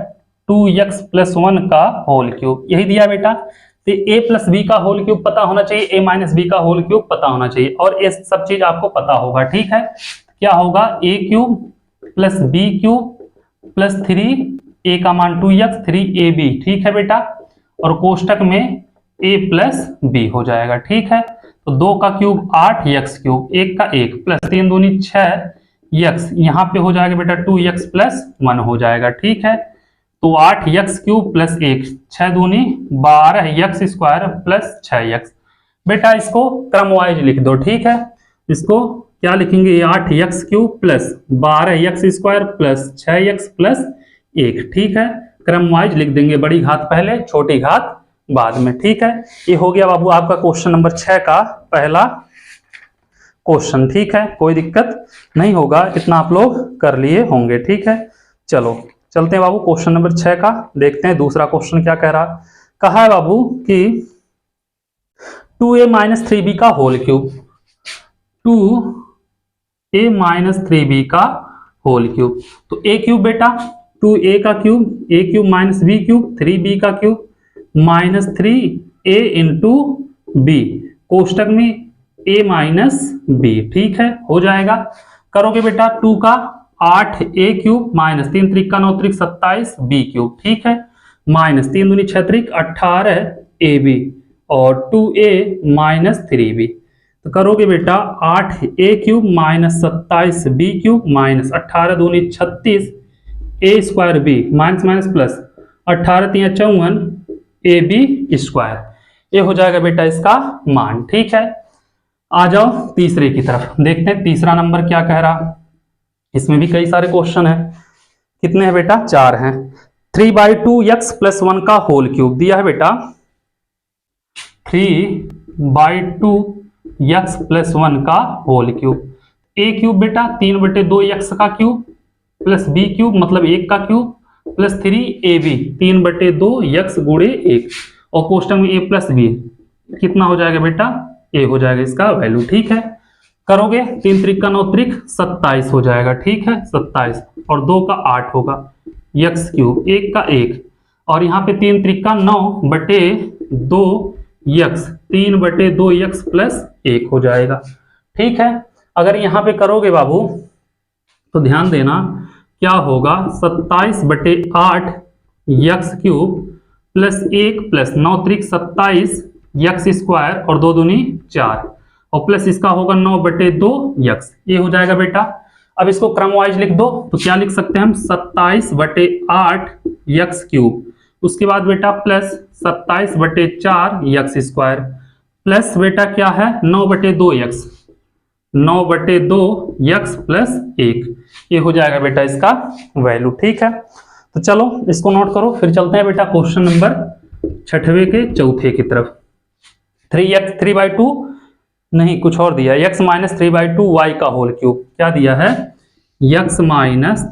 2x प्लस 1 का होल क्यूब, यही दिया बेटा। तो a प्लस बी का होल क्यूब पता होना चाहिए, a माइनस बी का होल क्यूब पता होना चाहिए, और ये सब चीज आपको पता होगा। ठीक है, क्या होगा? a cube plus B cube plus 3a का मान 2x 3ab। ठीक है बेटा, और कोष्टक में a प्लस b हो जाएगा। ठीक है, तो 2 का क्यूब 8x क्यूब, 1 का 1 प्लस 3 दूनी 6x, यहाँ पे हो जाएगा बेटा 2x प्लस 1 हो जाएगा। ठीक है, तो 8x क्यूब प्लस 1, 6 दूनी 12x स्क्वायर प्लस 6x। बेटा इसको क्रमवाइज लिख दो। ठीक है, इसको क्या लिखेंगे? 8x cube plus 12x square plus 6x plus 1। ठीक है, क्रमवाइज लिख देंगे, बड़ी घात पहले छोटी घात बाद में। ठीक है, ये हो गया बाबू आपका क्वेश्चन नंबर 6 का पहला क्वेश्चन। ठीक है, कोई दिक्कत नहीं होगा, इतना आप लोग कर लिए होंगे। ठीक है, चलो चलते हैं बाबू क्वेश्चन नंबर 6 का, देखते हैं दूसरा क्वेश्चन क्या कह रहा। कहा है बाबू कि 2a माइनस 3b का whole cube, 2a minus 3b का होल क्यूब। तो a क्यूब बेटा 2a का cube, a cube minus b cube 3b का cube minus 3a into b, कोष्टक में a माइनस b। ठीक है, हो जाएगा। करोगे बेटा 2 का 8a क्यूब माइनस 3 त्रिक का 9 त्रिक 27 b क्यूब। ठीक है, माइनस 3 दूनी 6 त्रिक 18ab और 2a माइनस 3b। तो करोगे बेटा 8a cube minus 27b cube minus 18 दूनी 36 a square b minus minus plus 18 3 54 ab square. ये हो जाएगा बेटा इसका मान। ठीक है, आ जाओ तीसरे की तरफ, देखते हैं तीसरा नंबर क्या कह रहा। इसमें भी कई सारे क्वेश्चन है। कितने हैं बेटा? 4 हैं। 3/2 x + 1 का होल क्यूब दिया है बेटा। 3/2 x + 1 का होल क्यूब। a क्यूब बेटा 3/2 x का क्यूब प्लस b क्यूब मतलब 1 का क्यूब प्लस 3ab 3/2 x गुणे 1 और कोष्टक में a प्लस b कितना हो जाएगा बेटा? a हो जाएगा इसका वैल्यू। ठीक है, करोगे 3 त्रिक 9 त्रिक 27 हो जाएगा। ठीक है, 27 और 2 का 8 होगा x क्यूब, 1 का 1 और यहाँ पे 3 त्रिक 9/2 x 3/2 x प्लस 1 हो जाएगा। ठीक है, अगर यहाँ पे करोगे बाबू तो ध्यान देना क्या होगा? 27/8 x क्यूब प्लस 1 प्लस 9 त्रिक 27 x स्क्वायर और 2 दूनी 4 और प्लस इसका होगा 9/2 x। ये हो जाएगा बेटा। अब इसको क्रम वाइज लिख दो तो क्या लिख सकते हैं हम? 27/8 x क्यूब, उसके बाद बेटा प्लस 27/4 x स्क्वायर प्लस बेटा क्या है? 9/2 x 9/2 x प्लस 1। ये हो जाएगा बेटा इसका वैल्यू। ठीक है, तो चलो इसको नोट करो, फिर चलते हैं बेटा क्वेश्चन नंबर 6वें के चौथे की तरफ। 3/2 नहीं कुछ और दिया, x - 3/2 y का होल क्यूब। क्या दिया है? x -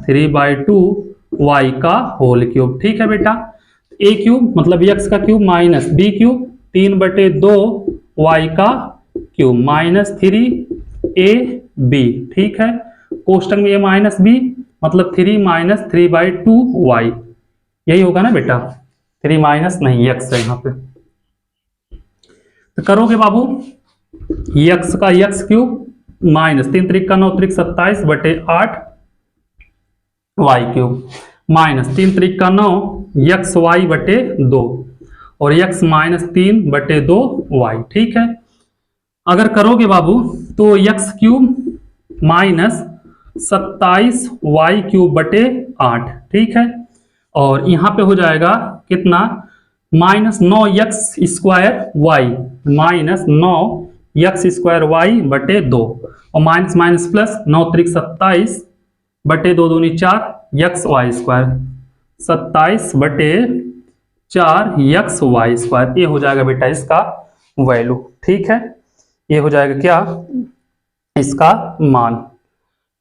3/2 y का होल क्यूब। ठीक है बेटा, a क्यूब मतलब x का cube minus b cube 3/2 y का क्यूब माइनस 3ab। ठीक है, कोष्टक में a माइनस b मतलब 3 - 3/2 y, यही होगा ना बेटा? 3 माइनस नहीं x है यहाँ पे। तो करोगे बाबू x का x क्यूब माइनस 3 त्रिक 9 त्रिक 27/8 y क्यूब माइनस 3 त्रिक 9 xy/2 और x - 3/2 y। ठीक है, अगर करोगे बाबू तो x क्यूब माइनस 27y3/8। ठीक है, और यहाँ पे हो जाएगा कितना? Minus 9x square y minus 9x² y/2 और माइनस माइनस प्लस 9 त्रिक 27/2 दूनी 4 xy², 27/4 xy²। ये हो जाएगा बेटा इसका वैल्यू। ठीक है, ये हो जाएगा क्या? इसका मान।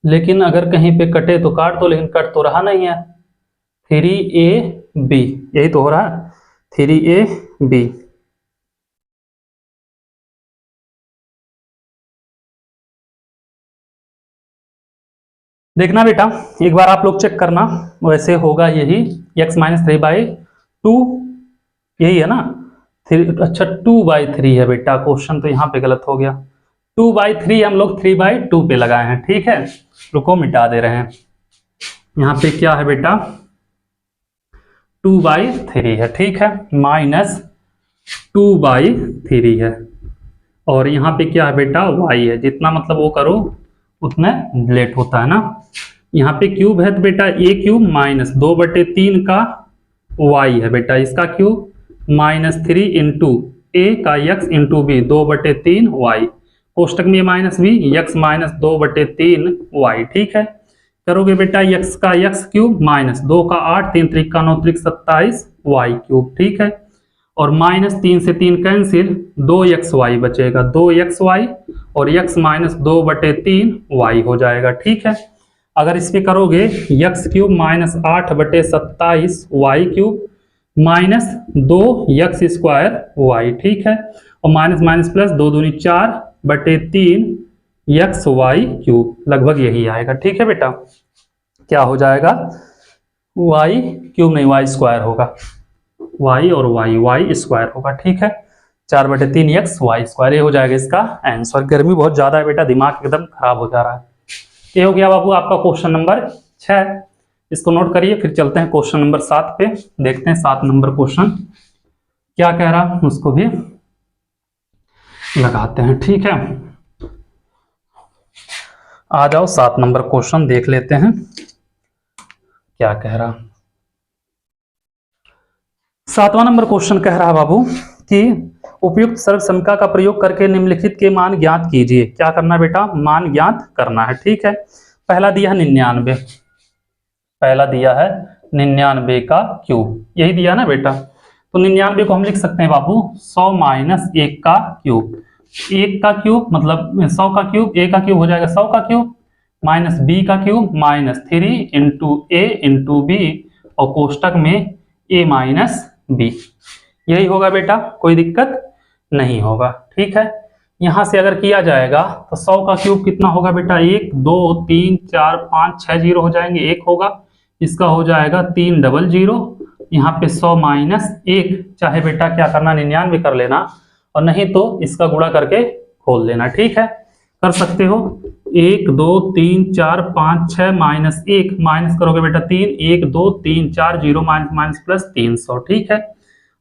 लेकिन अगर कहीं पे कटे तो काट दो, लेकिन कट तो रहा नहीं है। 3ab यही तो हो रहा है, 3ab। देखना बेटा एक बार आप लोग चेक करना, वैसे होगा यही x - 3/2 यही है ना? अच्छा 2/3 है बेटा, क्वेश्चन तो यहाँ पे गलत हो गया। 2/3 हम लोग 3/2 पे लगाए हैं। ठीक है, रुको मिटा दे रहे हैं। यहाँ पे क्या है बेटा? 2/3 है। ठीक है, माइनस 2/3 है और यहाँ पे क्या है बेटा? y है। जितना मतलब वो करो उतना लेट होता है ना। यहाँ पे क्यूब है तो बेटा a क्यूब माइनस 2/3 का y है बेटा, इसका क्यूब माइनस 3 इंटू a का x इंटू b 2/3 y, कोष्टक में माइनस b x - 2/3 y। ठीक है, करोगे बेटा x का x क्यूब माइनस 2 का 8 3 त्रिक 9 त्रिक 27 y क्यूब। ठीक है, और माइनस 3 से 3 कैंसिल 2xy बचेगा, 2xy और x - 2/3 y हो जाएगा। ठीक है, अगर इस पे करोगे x cube minus 8/27 y cube minus 2x² y। ठीक है, और माइनस माइनस प्लस 2 दूनी 4/3 xy क्यूब, लगभग यही आएगा। ठीक है बेटा, क्या हो जाएगा? y क्यूब नहीं y² होगा, y और y² होगा। ठीक है, 4/3 xy², ये हो जाएगा इसका आंसर। गर्मी बहुत ज्यादा है बेटा, दिमाग एकदम खराब हो जा रहा है। ये हो गया बाबू आपका क्वेश्चन नंबर 6, इसको नोट करिए। फिर चलते हैं क्वेश्चन नंबर 7 पे, देखते हैं 7 नंबर क्वेश्चन क्या कह रहा, उसको भी लगाते हैं। ठीक है, आ जाओ 7 नंबर क्वेश्चन देख लेते हैं क्या कह रहा। 7वां नंबर क्वेश्चन कह रहा बाबू कि उपयुक्त सर्व समीकरण का प्रयोग करके निम्नलिखित के मान ज्ञात कीजिए। क्या करना बेटा? मान ज्ञात करना है। ठीक है, पहला दिया है 99, पहला दिया है 99 का क्यूब, यही दिया ना बेटा। तो 99 को हम लिख सकते हैं बाबू 100 माइनस 1 का क्यूब। 1 का क्यूब मतलब 100 का क्यूब, ए का क्यूब हो जाएगा 100 का क्यूब, माइनस बी का क्यूब माइनस 3 इंटू ए इंटू बी, और कोष्टक में ए माइनस बी, यही होगा बेटा, कोई दिक्कत नहीं होगा। ठीक है, यहां से अगर किया जाएगा तो 100 का क्यूब कितना होगा बेटा, 1 2 3 4 5 6 जीरो हो जाएंगे, 1 होगा, इसका हो जाएगा 3 डबल जीरो, यहाँ पे 100 माइनस 1, चाहे बेटा क्या करना 99 कर लेना, और नहीं तो इसका गुणा करके खोल लेना। ठीक है, कर सकते हो। 1 2 3 4 5 6 माइनस 1, माइनस करोगे बेटा 3, 1 2 3 4 जीरो माइनस माइनस प्लस 300। ठीक है,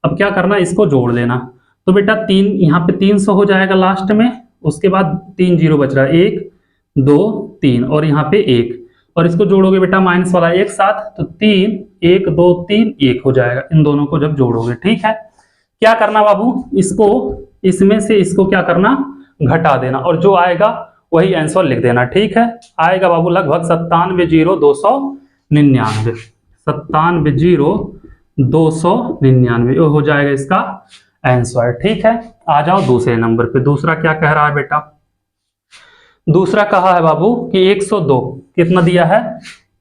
अब क्या करना, इसको जोड़ लेना। तो बेटा 3 यहाँ पे 300 हो जाएगा लास्ट में, उसके बाद 3 जीरो बच रहा है, 1 2 3 और यहाँ पे 1, और इसको जोड़ोगे बेटा माइनस वाला एक साथ, तो 3 1 2 3 1 हो जाएगा, इन दोनों को जब जोड़ोगे। ठीक है, क्या करना बाबू, इसको इसमें से इसको क्या करना, घटा देना, और जो आएगा वही आंसर लिख देना। ठीक है, आएगा बाबू लगभग 97,299, 97,299 हो जाएगा इसका आंसर। ठीक है, आ जाओ दूसरे नंबर पे। दूसरा क्या कह रहा है बेटा, दूसरा कहा है बाबू कि 102, कितना दिया है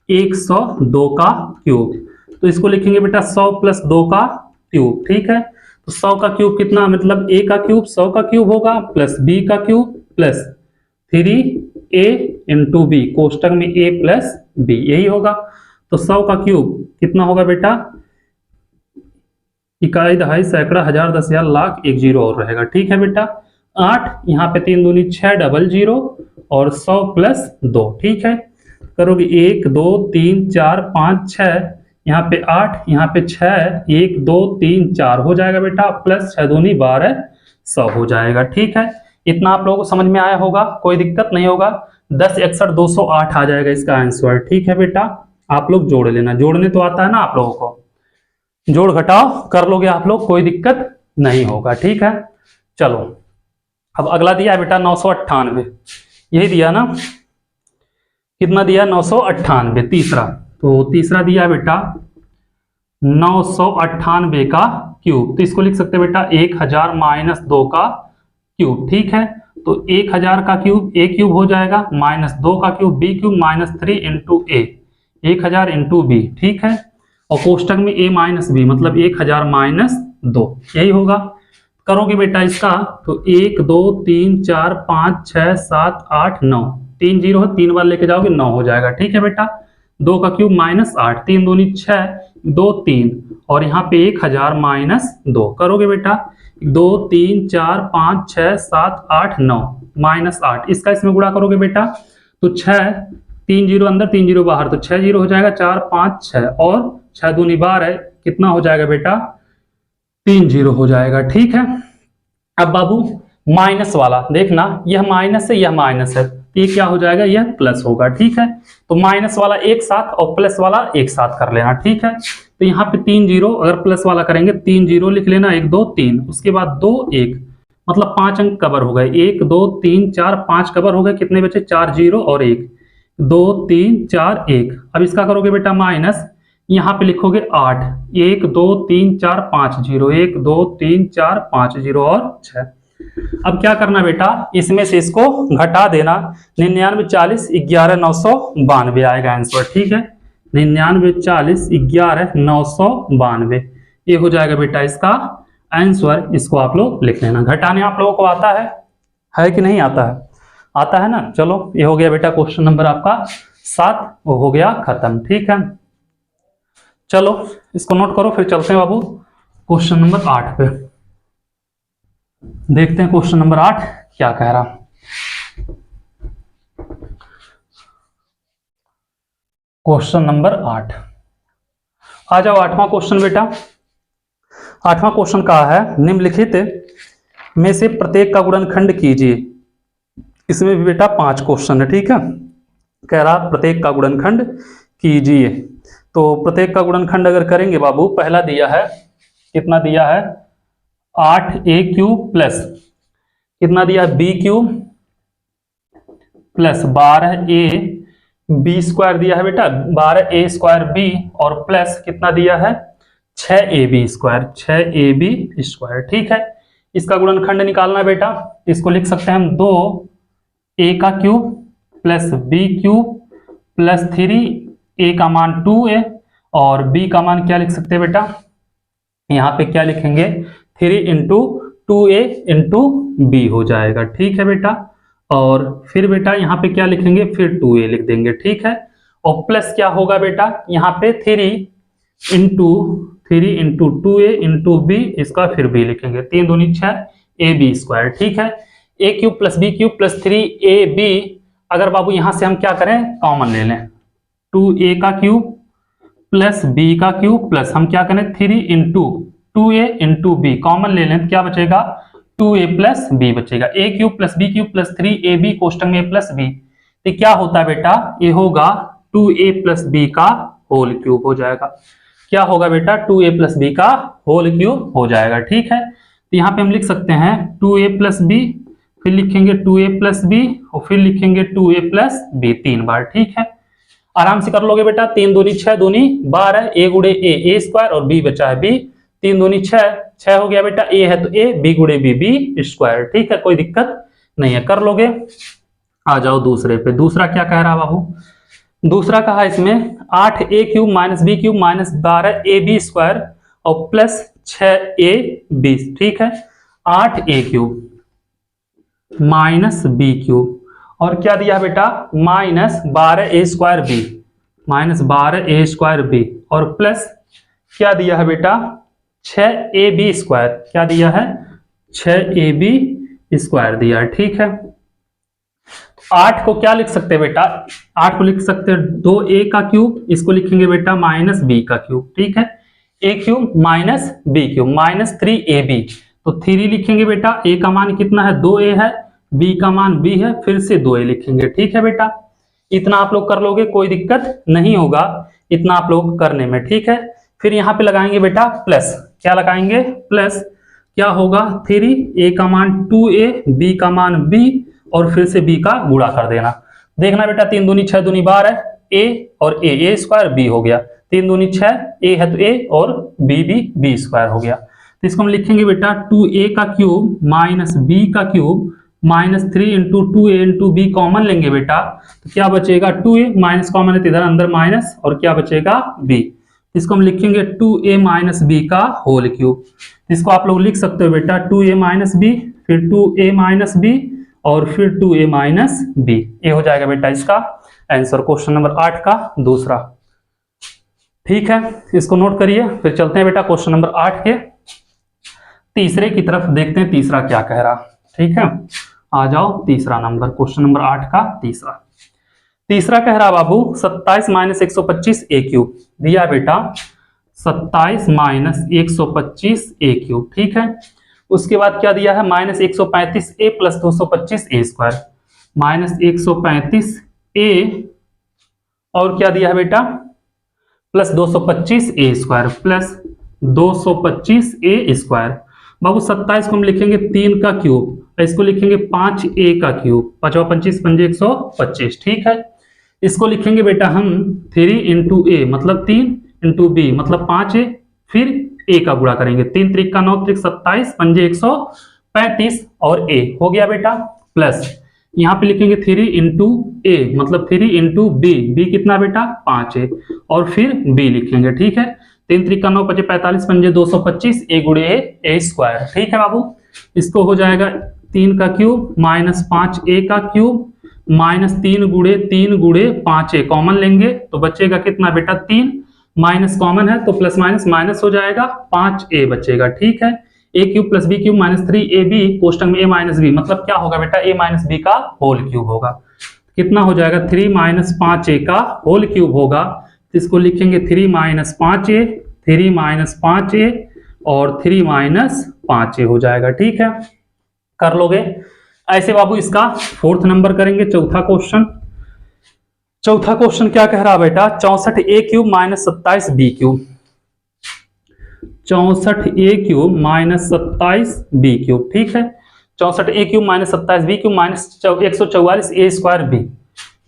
102 का क्यूब, तो इसको लिखेंगे बेटा 100 प्लस 2 का क्यूब। ठीक है, तो 100 का क्यूब कितना, मतलब a का क्यूब 100 का क्यूब होगा, प्लस b का cube plus 3a into B, कोष्टक में a प्लस b, यही होगा। तो 100 का क्यूब कितना होगा बेटा, इकाई दहाई सैकड़ा हजार दस हजार लाख, एक जीरो और रहेगा। ठीक है बेटा, 8 यहाँ पे 3 दूनी 6 डबल जीरो और 100 प्लस 2। ठीक है, करोगे 1 2 3 4 5 6, यहाँ पे 8 यहाँ पे 6, 1 2 3 4 हो जाएगा बेटा, प्लस 6 दूनी 12 100 हो जाएगा। ठीक है, इतना आप लोगों को समझ में आया होगा, कोई दिक्कत नहीं होगा। 10 61 208 आ जाएगा इसका आंसर। ठीक है बेटा, आप लोग जोड़ लेना, जोड़ने तो आता है ना आप लोगों को, जोड़ घटाओ कर लोगे आप लोग, कोई दिक्कत नहीं होगा। ठीक है, चलो अब अगला दिया है बेटा 998, यही दिया ना, कितना दिया 998, तीसरा, तो तीसरा दिया है बेटा 998 का क्यूब, तो इसको लिख सकते हैं बेटा 1000 माइनस 2 का क्यूब। ठीक है, तो 1000 का क्यूब a क्यूब हो जाएगा, माइनस 2 का cube b cube minus 3 into A, 1000 into B. ठीक है, और कोष्टक में a माइनस बी, मतलब 1000 माइनस 2, यही होगा। करोगे बेटा इसका तो 1 2 3 4 5 6 7 8 9, 3 जीरो है, 3 बार लेके जाओगे 9 हो जाएगा। ठीक है बेटा, 2 का क्यूब माइनस 8, 3 दूनी 6 2 3, और यहाँ पे 1000 माइनस 2, करोगे बेटा 2 3 4 5 6 7 8 9 माइनस 8, इसका इसमें गुणा करोगे बेटा तो 6, 3 जीरो अंदर 3 जीरो बाहर, तो 6 जीरो हो जाएगा, 4 5 6 और 6 दूनी 12, कितना हो जाएगा बेटा 3 जीरो हो जाएगा। ठीक है, अब बाबू माइनस वाला देखना, यह माइनस है यह माइनस है, तो ये क्या हो जाएगा, यह प्लस होगा। ठीक है, तो माइनस वाला एक साथ और प्लस वाला एक साथ कर लेना। ठीक है, तो यहाँ पे 3 जीरो, अगर प्लस वाला करेंगे 3 जीरो लिख लेना, 1 2 3, उसके बाद 2 1, मतलब 5 अंक कवर हो गए, 1 2 3 4 5 कवर हो गए, कितने बचे 4 जीरो और 1, 2 3 4 1। अब इसका करोगे बेटा माइनस, यहाँ पे लिखोगे 8, 1 2 3 4 5 जीरो, 1 2 3 4 5 जीरो और 6। अब क्या करना बेटा, इसमें से इसको घटा देना, 99 40 11 992 आएगा आंसर। ठीक है, 99 40 11 992, ये हो जाएगा बेटा इसका आंसर। इसको आप लोग लिख लेना। घटाने आप लोगों को आता है कि नहीं आता है, आता है ना। चलो ये हो गया बेटा क्वेश्चन नंबर आपका 7, वो हो गया खत्म। ठीक है, चलो इसको नोट करो, फिर चलते हैं बाबू क्वेश्चन नंबर 8 पे। देखते हैं क्वेश्चन नंबर 8 क्या कह रहा। क्वेश्चन नंबर 8, आ जाओ 8वां क्वेश्चन बेटा। 8वां क्वेश्चन कहा है निम्नलिखित में से प्रत्येक का गुणनखंड कीजिए। इसमें भी बेटा 5 क्वेश्चन है। ठीक है, कह रहा प्रत्येक का गुणनखंड कीजिए, तो प्रत्येक का गुणनखंड अगर करेंगे बाबू, पहला दिया है, कितना दिया है 8a क्यूब प्लस कितना दिया है b cube plus 12a B square दिया है बेटा 12a स्क्वायर बी और प्लस कितना दिया है 6ab स्क्वायर 6ab स्क्वायर। ठीक है, इसका गुणनखंड निकालना बेटा, इसको लिख सकते हैं हम 2a का cube plus b cube plus 3a का मान 2a और b का मान क्या लिख सकते हैं बेटा, यहाँ पे क्या लिखेंगे 3 इंटू 2a इंटू बी हो जाएगा। ठीक है बेटा, और फिर बेटा यहाँ पे क्या लिखेंगे, फिर 2a लिख देंगे। ठीक है, और प्लस क्या होगा बेटा, यहाँ पे 3 इंटू 2a इंटू बी, इसका फिर b लिखेंगे, 3 दूनी 6 ab स्क्वायर। ठीक है, a cube plus b cube plus 3ab, अगर बाबू यहाँ से हम क्या करें कॉमन ले लें, 2a का क्यूब प्लस b का क्यूब प्लस हम क्या करें 3 into 2a into B, common ले लें तो क्या बचेगा 2a प्लस b बचेगा, a cube plus b cube plus 3ab कोष्टक में a प्लस b, तो क्या होता है बेटा, ये होगा 2a प्लस b का होल क्यूब हो जाएगा। क्या होगा बेटा, 2a प्लस b का होल क्यूब हो जाएगा। ठीक है, तो यहाँ पे हम लिख सकते हैं 2a प्लस b, फिर लिखेंगे 2a प्लस b और फिर लिखेंगे 2a प्लस b 3 बार। ठीक है, आराम से कर लोगे बेटा, 3 दूनी 6 दूनी 12, a गुड़े a स्क्वायर और b बचा है b, 3 दूनी 6 हो गया बेटा, a है तो a, b गुड़े b स्क्वायर। ठीक है, कोई दिक्कत नहीं है, कर लोगे। आ जाओ दूसरे पे, दूसरा क्या कह रहा बाबू, दूसरा कहा इसमें 8a cube minus b cube minus 12ab square और प्लस 6ab। ठीक है, 8a cube minus b cube और क्या दिया बेटा minus 12a square B, minus 12a square B और प्लस क्या दिया है बेटा 6ab स्क्वायर, क्या दिया है 6ab स्क्वायर दिया है। ठीक है, 8 को क्या लिख सकते हैं बेटा, 8 को लिख सकते हैं 2a का क्यूब, इसको लिखेंगे बेटा माइनस b का क्यूब। ठीक है, a cube minus b cube minus 3ab, तो 3 लिखेंगे बेटा, a का मान कितना है 2a है, b का मान b है, फिर से 2a लिखेंगे। ठीक है बेटा, इतना आप लोग कर लोगे, कोई दिक्कत नहीं होगा इतना आप लोग करने में। ठीक है, फिर यहाँ पे लगाएंगे बेटा प्लस, क्या लगाएंगे प्लस, क्या होगा 3, a का मान 2a, b का मान b और फिर से b का गुणा कर देना। देखना बेटा 3 दूनी 6 दूनी 12, a और a स्क्वायर b हो गया, 3 दूनी 6, a है तो a और b स्क्वायर हो गया। तो इसको हम लिखेंगे बेटा 2a का क्यूब माइनस b का cube minus 3 into 2a into B, common लेंगे बेटा तो क्या बचेगा 2a, माइनस कॉमन है तो इधर अंदर माइनस और क्या बचेगा b, इसको हम लिखेंगे 2a माइनस b का होल क्यूब। इसको आप लोग लिख सकते हो बेटा 2a माइनस b, फिर 2a माइनस b और फिर 2a माइनस b, ये हो जाएगा बेटा इसका आंसर क्वेश्चन नंबर 8 का दूसरा। ठीक है, इसको नोट करिए, फिर चलते हैं बेटा क्वेश्चन नंबर 8 के तीसरे की तरफ, देखते हैं तीसरा क्या कह रहा। ठीक है, आ जाओ तीसरा नंबर, क्वेश्चन नंबर 8 का तीसरा कह रहा बाबू 27 माइनस 125 a क्यूब दिया बेटा, 27 माइनस 125 a क्यूब। ठीक है, उसके बाद क्या दिया है minus 135 a plus 225 a square, minus 135 a और क्या दिया है बेटा plus 225 a square plus 225 a square. बाबू 27 को हम लिखेंगे 3 का क्यूब, इसको लिखेंगे 5a का क्यूब, 5 25 पंजे 125। ठीक है, इसको लिखेंगे बेटा हम 3 इंटू a मतलब 3 इंटू b मतलब 5a, फिर a का गुणा करेंगे, 3 त्रिक का 9 त्रिक 27 पंजे 135 और a हो गया बेटा, प्लस यहाँ पे लिखेंगे 3 इंटू a मतलब 3 इंटू b कितना बेटा 5a और फिर b लिखेंगे। ठीक है, 3 त्रिक का 9 पंजे 45 पंजे 225 a गुणे a स्क्वायर। ठीक है बाबू, इसको हो जाएगा 3 का क्यूब माइनस 5a का क्यूब माइनस 3 गुणे 5a, कॉमन लेंगे तो बचेगा कितना बेटा 3, माइनस कॉमन है तो प्लस माइनस माइनस हो जाएगा 5a बचेगा। ठीक है, a cube plus b cube minus 3ab कोष्टक में a माइनस b मतलब क्या होगा बेटा a माइनस b का होल क्यूब होगा, कितना हो जाएगा 3 माइनस 5a का होल क्यूब होगा, इसको लिखेंगे 3 माइनस 5a, 3 माइनस 5a और 3 माइनस 5a हो जाएगा। ठीक है, कर लोगे ऐसे बाबू। इसका 4th नंबर करेंगे, चौथा क्वेश्चन क्या कह रहा बेटा 64a cube minus 27b cube, 64a cube minus 27b cube. ठीक है, 64a cube minus 27b cube minus 144a square b,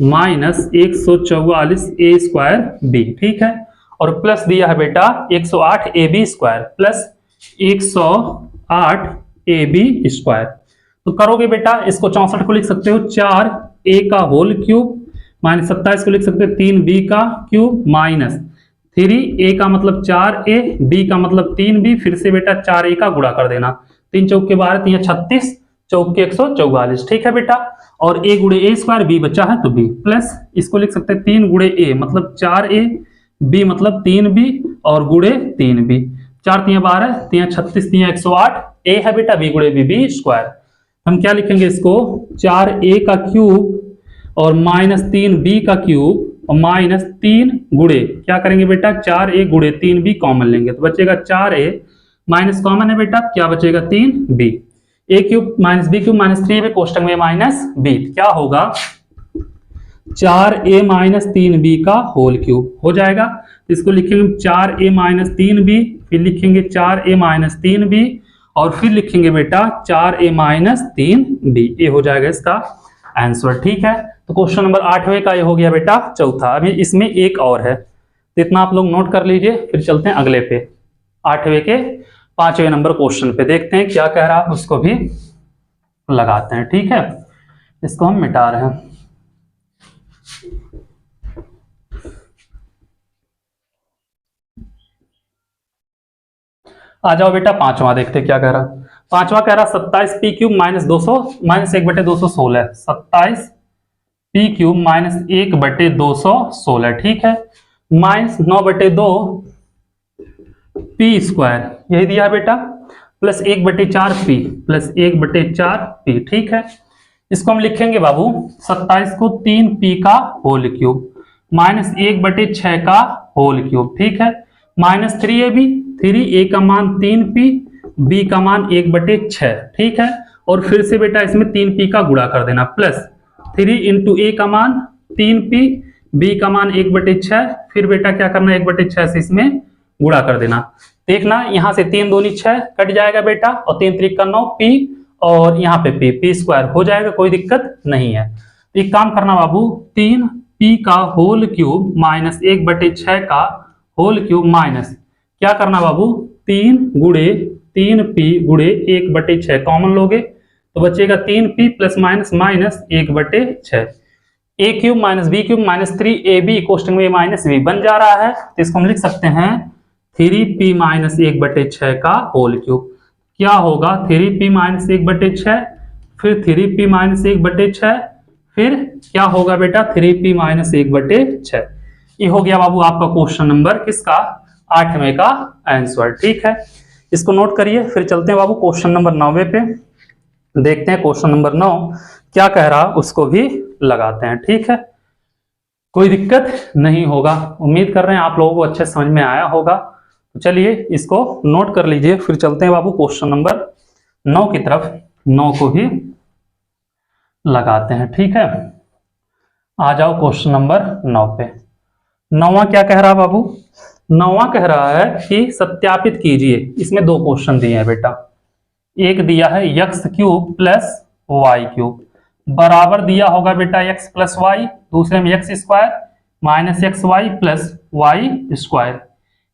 minus 144 A square B, ठीक है। और प्लस दिया है बेटा 108 A B square plus 108 A B square. तो करोगे बेटा इसको 64 को लिख सकते हो 4 ए का होल क्यूब माइनस 27 को लिख सकते हो 3 बी का क्यूब माइनस 3 ए का मतलब 4 ए, बी का मतलब 3 बी, फिर से बेटा 4 ए का गुणा कर देना, 3 चौक के 12, 3 36, चौक के 144, ठीक है बेटा। और ए गुड़े ए स्क्वायर, बी बचा है तो बी, प्लस इसको लिख सकते हैं 3 गुड़े ए मतलब 4 ए, बी मतलब 3 बी और गुड़े 3 बी, 4 3 12, 3 36, 3 108, ए है बेटा बी गुड़े बी बी स्क्वायर। हम क्या लिखेंगे इसको 4 ए का क्यूब और माइनस 3 बी का क्यूब और माइनस 3 गुड़े क्या करेंगे बेटा 4 ए गुड़े 3 बी कॉमन लेंगे तो बचेगा 4 ए माइनस कॉमन है बेटा क्या बचेगा 3 B, A cube minus B cube minus 3 में कोष्टक में माइनस बी, क्या होगा 4 ए माइनस 3 बी का होल क्यूब हो जाएगा। तो इसको लिखेंगे 4 ए माइनस 3 बी, फिर लिखेंगे 4 ए माइनस 3 बी और फिर लिखेंगे बेटा 4 ए माइनस 3 बी, ये हो जाएगा इसका आंसर, ठीक है। तो क्वेश्चन नंबर 8वें का ये हो गया बेटा चौथा। अभी इसमें एक और है तो इतना आप लोग नोट कर लीजिए, फिर चलते हैं अगले पे 8वें के 5वें नंबर क्वेश्चन पे, देखते हैं क्या कह रहा है उसको भी लगाते हैं, ठीक है। इसको हम मिटा रहे हैं। आ जाओ बेटा 5वां देखते हैं क्या कह रहा। 5वां कह रहा 27 P cube minus 200 minus 1/216, 27 P cube minus 1/216, ठीक है, माइनस 9/2 पी स्क्वायर यही दिया है बेटा प्लस 1/4 पी प्लस 1/4 पी, ठीक है। इसको हम लिखेंगे बाबू 27 को 3 पी का होल क्यूब माइनस 1/6 का होल क्यूब, ठीक है, माइनस 3 ए बी, 3 ए का मान 3 पी, बी का मान 1/6, ठीक है। और फिर से बेटा इसमें 3 पी का गुणा कर देना प्लस 3 इंटू ए का मान 3 पी, बी का मान 1/6, फिर बेटा क्या करना 1/6 से इसमें गुणा कर देना। देखना यहाँ से 3 दूनी 6 कट जाएगा बेटा और 3 3 का 9 पी और यहाँ पे पी स्क्वायर हो जाएगा, कोई दिक्कत नहीं है। एक काम करना बाबू 3 पी का होल क्यूब माइनस 1/6 का होल क्यूब माइनस क्या करना बाबू 3 गुड़े 3 पी गुड़े 1/6 कॉमन लोगे तो बचेगा 3 P plus minus minus 1/6, A cube minus B cube minus 3 A B कोष्टक में माइनस बी बन जा रहा है तो इसको हम लिख सकते हैं 3p माइनस 1/6 का होल क्यूब। क्या होगा 3p माइनस 1/6 फिर 3p माइनस 1/6 फिर क्या होगा बेटा 3p माइनस 1/6। ये हो गया बाबू आपका क्वेश्चन नंबर किसका 8वें का आंसर, ठीक है। इसको नोट करिए, फिर चलते हैं बाबू क्वेश्चन नंबर 9वें पे, देखते हैं क्वेश्चन नंबर 9 क्या कह रहा उसको भी लगाते हैं, ठीक है। कोई दिक्कत नहीं होगा, उम्मीद कर रहे हैं आप लोगों को अच्छे समझ में आया होगा। तो चलिए इसको नोट कर लीजिए, फिर चलते हैं बाबू क्वेश्चन नंबर 9 की तरफ, 9 को भी लगाते हैं, ठीक है। आ जाओ क्वेश्चन नंबर 9 पे। 9वां क्या कह रहा बाबू 9वां कह रहा है कि सत्यापित कीजिए, इसमें 2 क्वेश्चन दिए हैं बेटा, एक दिया है x cube plus Y cube बराबर दिया होगा बेटा x प्लस वाई, दूसरे में x square minus x Y plus Y square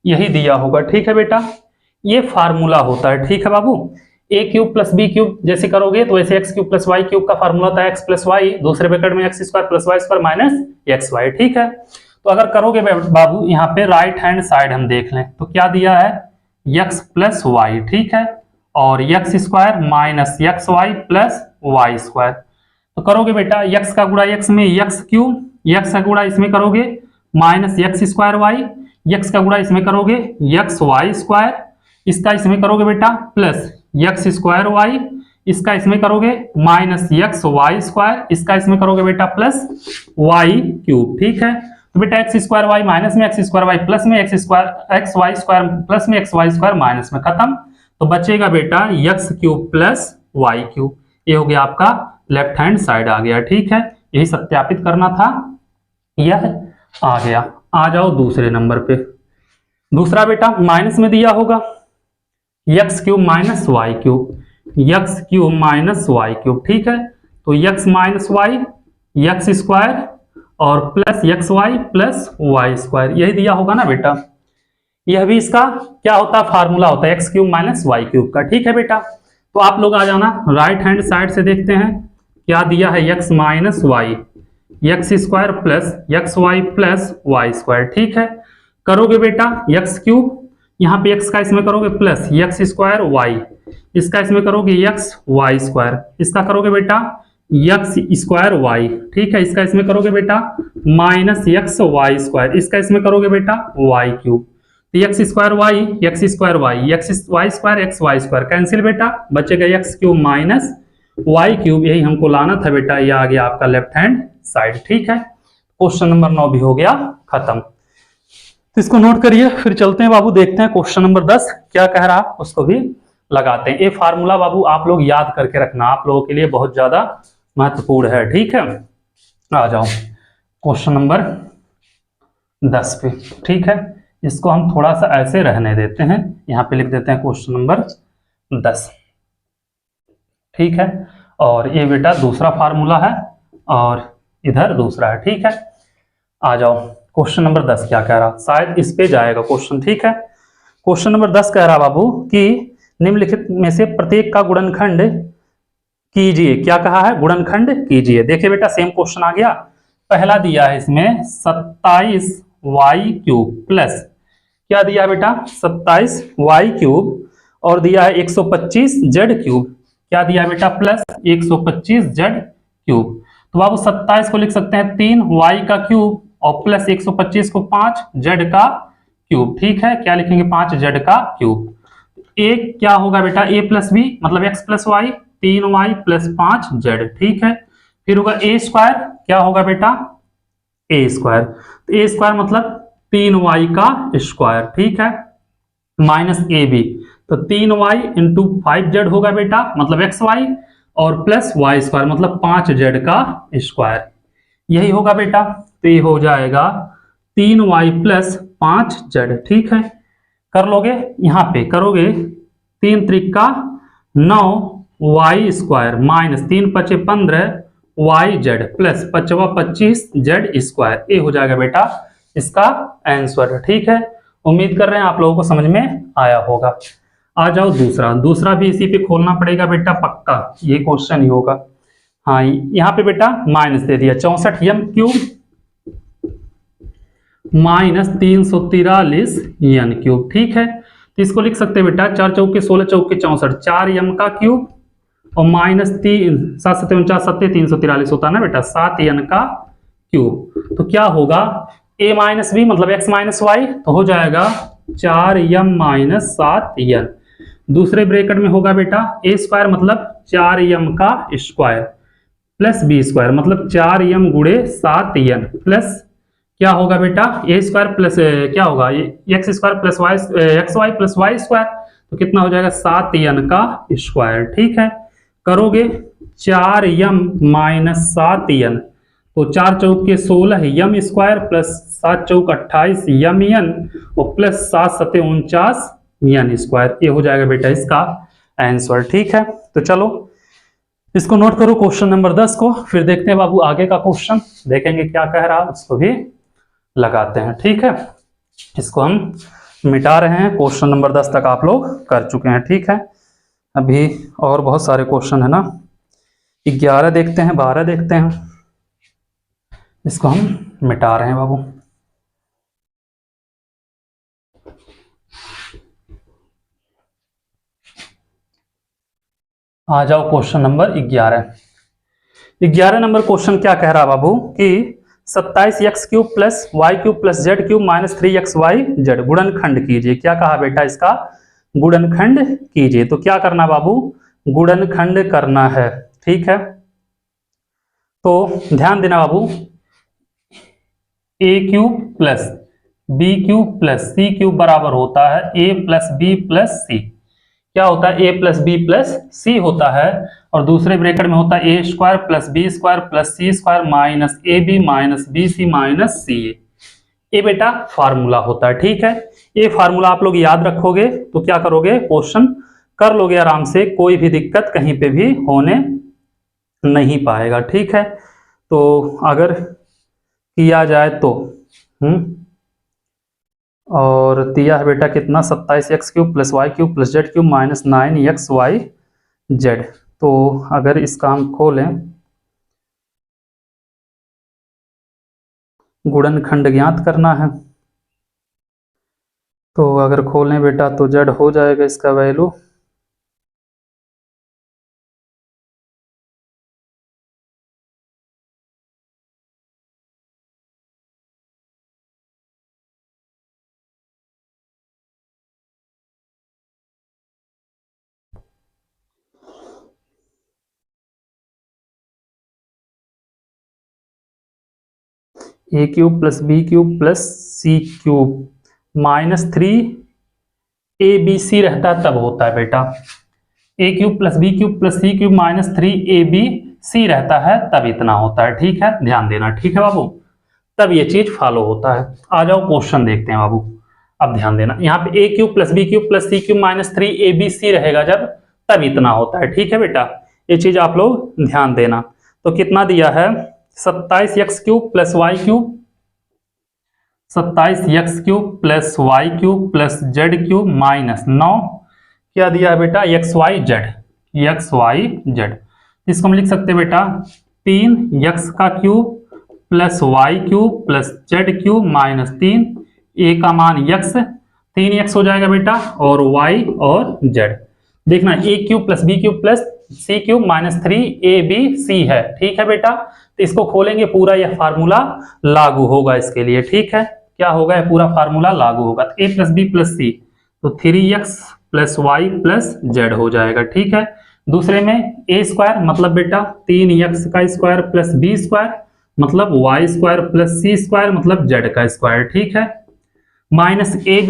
यही दिया होगा, ठीक है बेटा। ये फार्मूला होता है, ठीक है बाबू, ए क्यूब प्लस बी क्यूब जैसे करोगे तो वैसे x cube plus Y cube का फार्मूला होता है एक्स प्लस वाई, दूसरे ब्रैकेट में x square plus Y square minus x y, ठीक है। तो अगर करोगे बाबू यहाँ पे राइट हैंड साइड हम देख लें तो क्या दिया है एक्स प्लस वाई, ठीक है, और x square minus x Y plus Y square. तो करोगे बेटा एक्स का गुणा एक्स में एक्स क्यूब, एक्स का गुणा इसमें करोगे minus x square y, x का गुणा इसमें करोगे एक्स वाई स्क्वायर, इसका इसमें करोगे बेटा प्लस एक्स स्क्वायर वाई, इसका इसमें करोगे माइनस एक्स वाई स्क्वायर, इसका इसमें करोगे बेटा प्लस वाई क्यूब, ठीक है। तो बेटा एक्स स्क्वायर वाई माइनस में एक्स स्क्वायर वाई प्लस में x square x y square plus में एक्स वाई स्क्वायर माइनस में खत्म, तो बचेगा बेटा x cube plus Y cube. ये हो गया आपका लेफ्ट हैंड साइड आ गया, ठीक है, यही सत्यापित करना था, यह आ गया। आ जाओ दूसरे नंबर पे, दूसरा बेटा माइनस में दिया होगा x cube minus Y cube, X cube minus Y cube, ठीक है। तो X minus Y x square और plus x Y plus Y square, यही दिया होगा ना बेटा। यह भी इसका क्या होता है, फार्मूला होता है x cube minus Y cube का। ठीक है बेटा, तो आप लोग आ जाना राइट हैंड साइड से देखते हैं क्या दिया है, x minus Y x square plus x Y plus Y square. ठीक है, करोगे बेटा एक्स क्यूब, यहाँ पे एक्स का इसमें करोगे प्लस एक्स स्क्वायर वाई, इसका इसमें करोगे एक्स वाई स्क्वायर, इसका करोगे बेटा एक्स स्क्वायर वाई। ठीक है, इसका इसमें करोगे बेटा माइनस एक्स वाई स्क्वायर, इसका इसमें करोगे बेटा वाई क्यूब। तो x square y x square y x y square x y square cancel बेटा, बचेगा x cube minus Y cube, यही हमको लाना था बेटा, ये आ गया आपका लेफ्ट हैंड साइड। ठीक है, क्वेश्चन नंबर 9 भी हो गया खत्म। तो इसको नोट करिए, फिर चलते हैं बाबू, देखते हैं क्वेश्चन नंबर 10 क्या कह रहा है, उसको भी लगाते हैं। ये फार्मूला बाबू आप लोग याद करके रखना, आप लोगों के लिए बहुत ज्यादा महत्वपूर्ण है। ठीक है, आ जाओ क्वेश्चन नंबर 10 पे। ठीक है, इसको हम थोड़ा सा ऐसे रहने देते हैं, यहाँ पे लिख देते हैं क्वेश्चन नंबर 10। ठीक है, और ये बेटा दूसरा फार्मूला है और इधर दूसरा है। ठीक है, आ जाओ क्वेश्चन नंबर 10 क्या कह रहा, शायद इस पे जाएगा क्वेश्चन। ठीक है, क्वेश्चन नंबर 10 कह रहा बाबू कि निम्नलिखित में से प्रत्येक का गुणनखंड कीजिए। क्या कहा है, गुणनखंड कीजिए। देखिए बेटा सेम क्वेश्चन आ गया, पहला दिया है इसमें 27 वाई क्यूब प्लस क्या दिया है बेटा 27 वाई क्यूब, और दिया है 125 जेड क्यूब। क्या दिया है बेटा प्लस 125 जेड क्यूब। तो बाबू 27 को लिख सकते हैं 3 वाई का क्यूब और प्लस 125 को 5 जेड का क्यूब। ठीक है, क्या लिखेंगे 5 जेड का क्यूब। एक क्या होगा बेटा ए प्लस बी मतलब x plus y 3 y plus 5 z. ठीक है, फिर होगा ए स्क्वायर, क्या होगा बेटा ए स्क्वायर, तो ए स्क्वायर मतलब 3 वाई का स्क्वायर। ठीक है, माइनस ए बी, तो 3 वाई इंटू 5 जेड होगा बेटा मतलब एक्स वाई, और प्लस वाई स्क्वायर मतलब 5 जेड का स्क्वायर, यही होगा बेटा। तो ये हो जाएगा 3 वाई प्लस 5 जेड। ठीक है, कर लोगे, यहाँ पे करोगे 3 त्रिका 9 वाई स्क्वायर माइनस 3 पचे 15 y z plus 5 25 z square, ये हो जाएगा बेटा इसका आंसर। ठीक है, उम्मीद कर रहे हैं आप लोगों को समझ में आया होगा। आ जाओ दूसरा भी इसी पे खोलना पड़ेगा बेटा, पक्का ये क्वेश्चन ही होगा। हाँ, यहाँ पे बेटा माइनस दे दिया 64 m cube minus 343 n cube. ठीक है, तो इसको लिख सकते हैं बेटा 4 चौके 16 चौके 64 4 एम का क्यूब और माइनस 3 7 7 49 7 343 होता है ना बेटा 7 एन का क्यूब। तो क्या होगा a माइनस बी मतलब x माइनस वाई, तो हो जाएगा 4 एम माइनस 7 एन। दूसरे ब्रैकेट में होगा बेटा a स्क्वायर मतलब 4 एम का स्क्वायर प्लस बी स्क्वायर मतलब 4 एम गुणे 7 एन प्लस क्या होगा बेटा ए स्क्वायर प्लस क्या होगा x square plus y x Y plus Y square, तो कितना हो जाएगा 7 एन का स्क्वायर। ठीक है, करोगे 4 एम माइनस 7 एन, तो 4 चौक के 16 एम स्क्वायर प्लस 7 चौक 28 एम एन और प्लस 7 7 49 एन स्क्वायर, ये हो जाएगा बेटा इसका आंसर। ठीक है, तो चलो इसको नोट करो क्वेश्चन नंबर 10 को, फिर देखते हैं बाबू आगे का क्वेश्चन, देखेंगे क्या कह रहा है, उसको भी लगाते हैं। ठीक है, इसको हम मिटा रहे हैं, क्वेश्चन नंबर 10 तक आप लोग कर चुके हैं। ठीक है, अभी और बहुत सारे क्वेश्चन है ना, 11 देखते हैं 12 देखते हैं, इसको हम मिटा रहे हैं बाबू। आ जाओ क्वेश्चन नंबर 11 नंबर क्वेश्चन क्या कह रहा है बाबू कि 27 X cube plus Y cube plus Z cube minus 3 X Y Z गुणनखंड कीजिए। क्या कहा बेटा इसका गुणनखंड कीजिए, तो क्या करना बाबू गुणनखंड करना है। ठीक है, तो ध्यान देना बाबू ए cube plus B cube plus सी क्यूब बराबर होता है A plus B plus C. क्या होता है A plus B plus C होता है, और दूसरे ब्रैकेट में होता है A square plus B square plus C square minus A B minus B C minus C A, ये बेटा फार्मूला होता है। ठीक है, ये फार्मूला आप लोग याद रखोगे तो क्या करोगे क्वेश्चन कर लोगे आराम से, कोई भी दिक्कत कहीं पे भी होने नहीं पाएगा। ठीक है, तो अगर किया जाए तो और दिया है बेटा कितना 27x³ + y³ + z³ minus 9xyz। तो अगर इसका हम खोलें, गुणनखंड ज्ञात करना है, तो अगर खोलें बेटा तो z हो जाएगा इसका value a³ + b³ + c³ minus 3abc रहता है तब होता है बेटा। a³ + b³ + c³ minus 3abc रहता है तब इतना होता है। ठीक है, ध्यान देना। ठीक है बाबू, तब ये चीज फॉलो होता है। आ जाओ क्वेश्चन देखते हैं बाबू। अब ध्यान देना, यहाँ पे a³ + b³ + c³ minus 3abc रहेगा जब, तब इतना होता है। ठीक है बेटा, ये चीज आप लोग ध्यान देना। तो कितना दिया है 27x³ + y³ 27x³ + y³ + z³ minus 9 क्या दिया है बेटा xyz। इसको हम लिख सकते हैं बेटा 3x³ + y³ + z³ minus 3, a का मान x 3x हो जाएगा बेटा और y और z। देखना a³ + b³ + c³ minus 3abc है। ठीक है बेटा, तो इसको खोलेंगे पूरा यह फार्मूला लागू होगा इसके लिए। ठीक है, क्या होगा, यह पूरा फार्मूला लागू होगा। तो a + b + c तो 3x + y + z हो जाएगा। ठीक है, दूसरे में a² मतलब बेटा 3x² + b² मतलब y² + c² मतलब z²। ठीक है, माइनस ab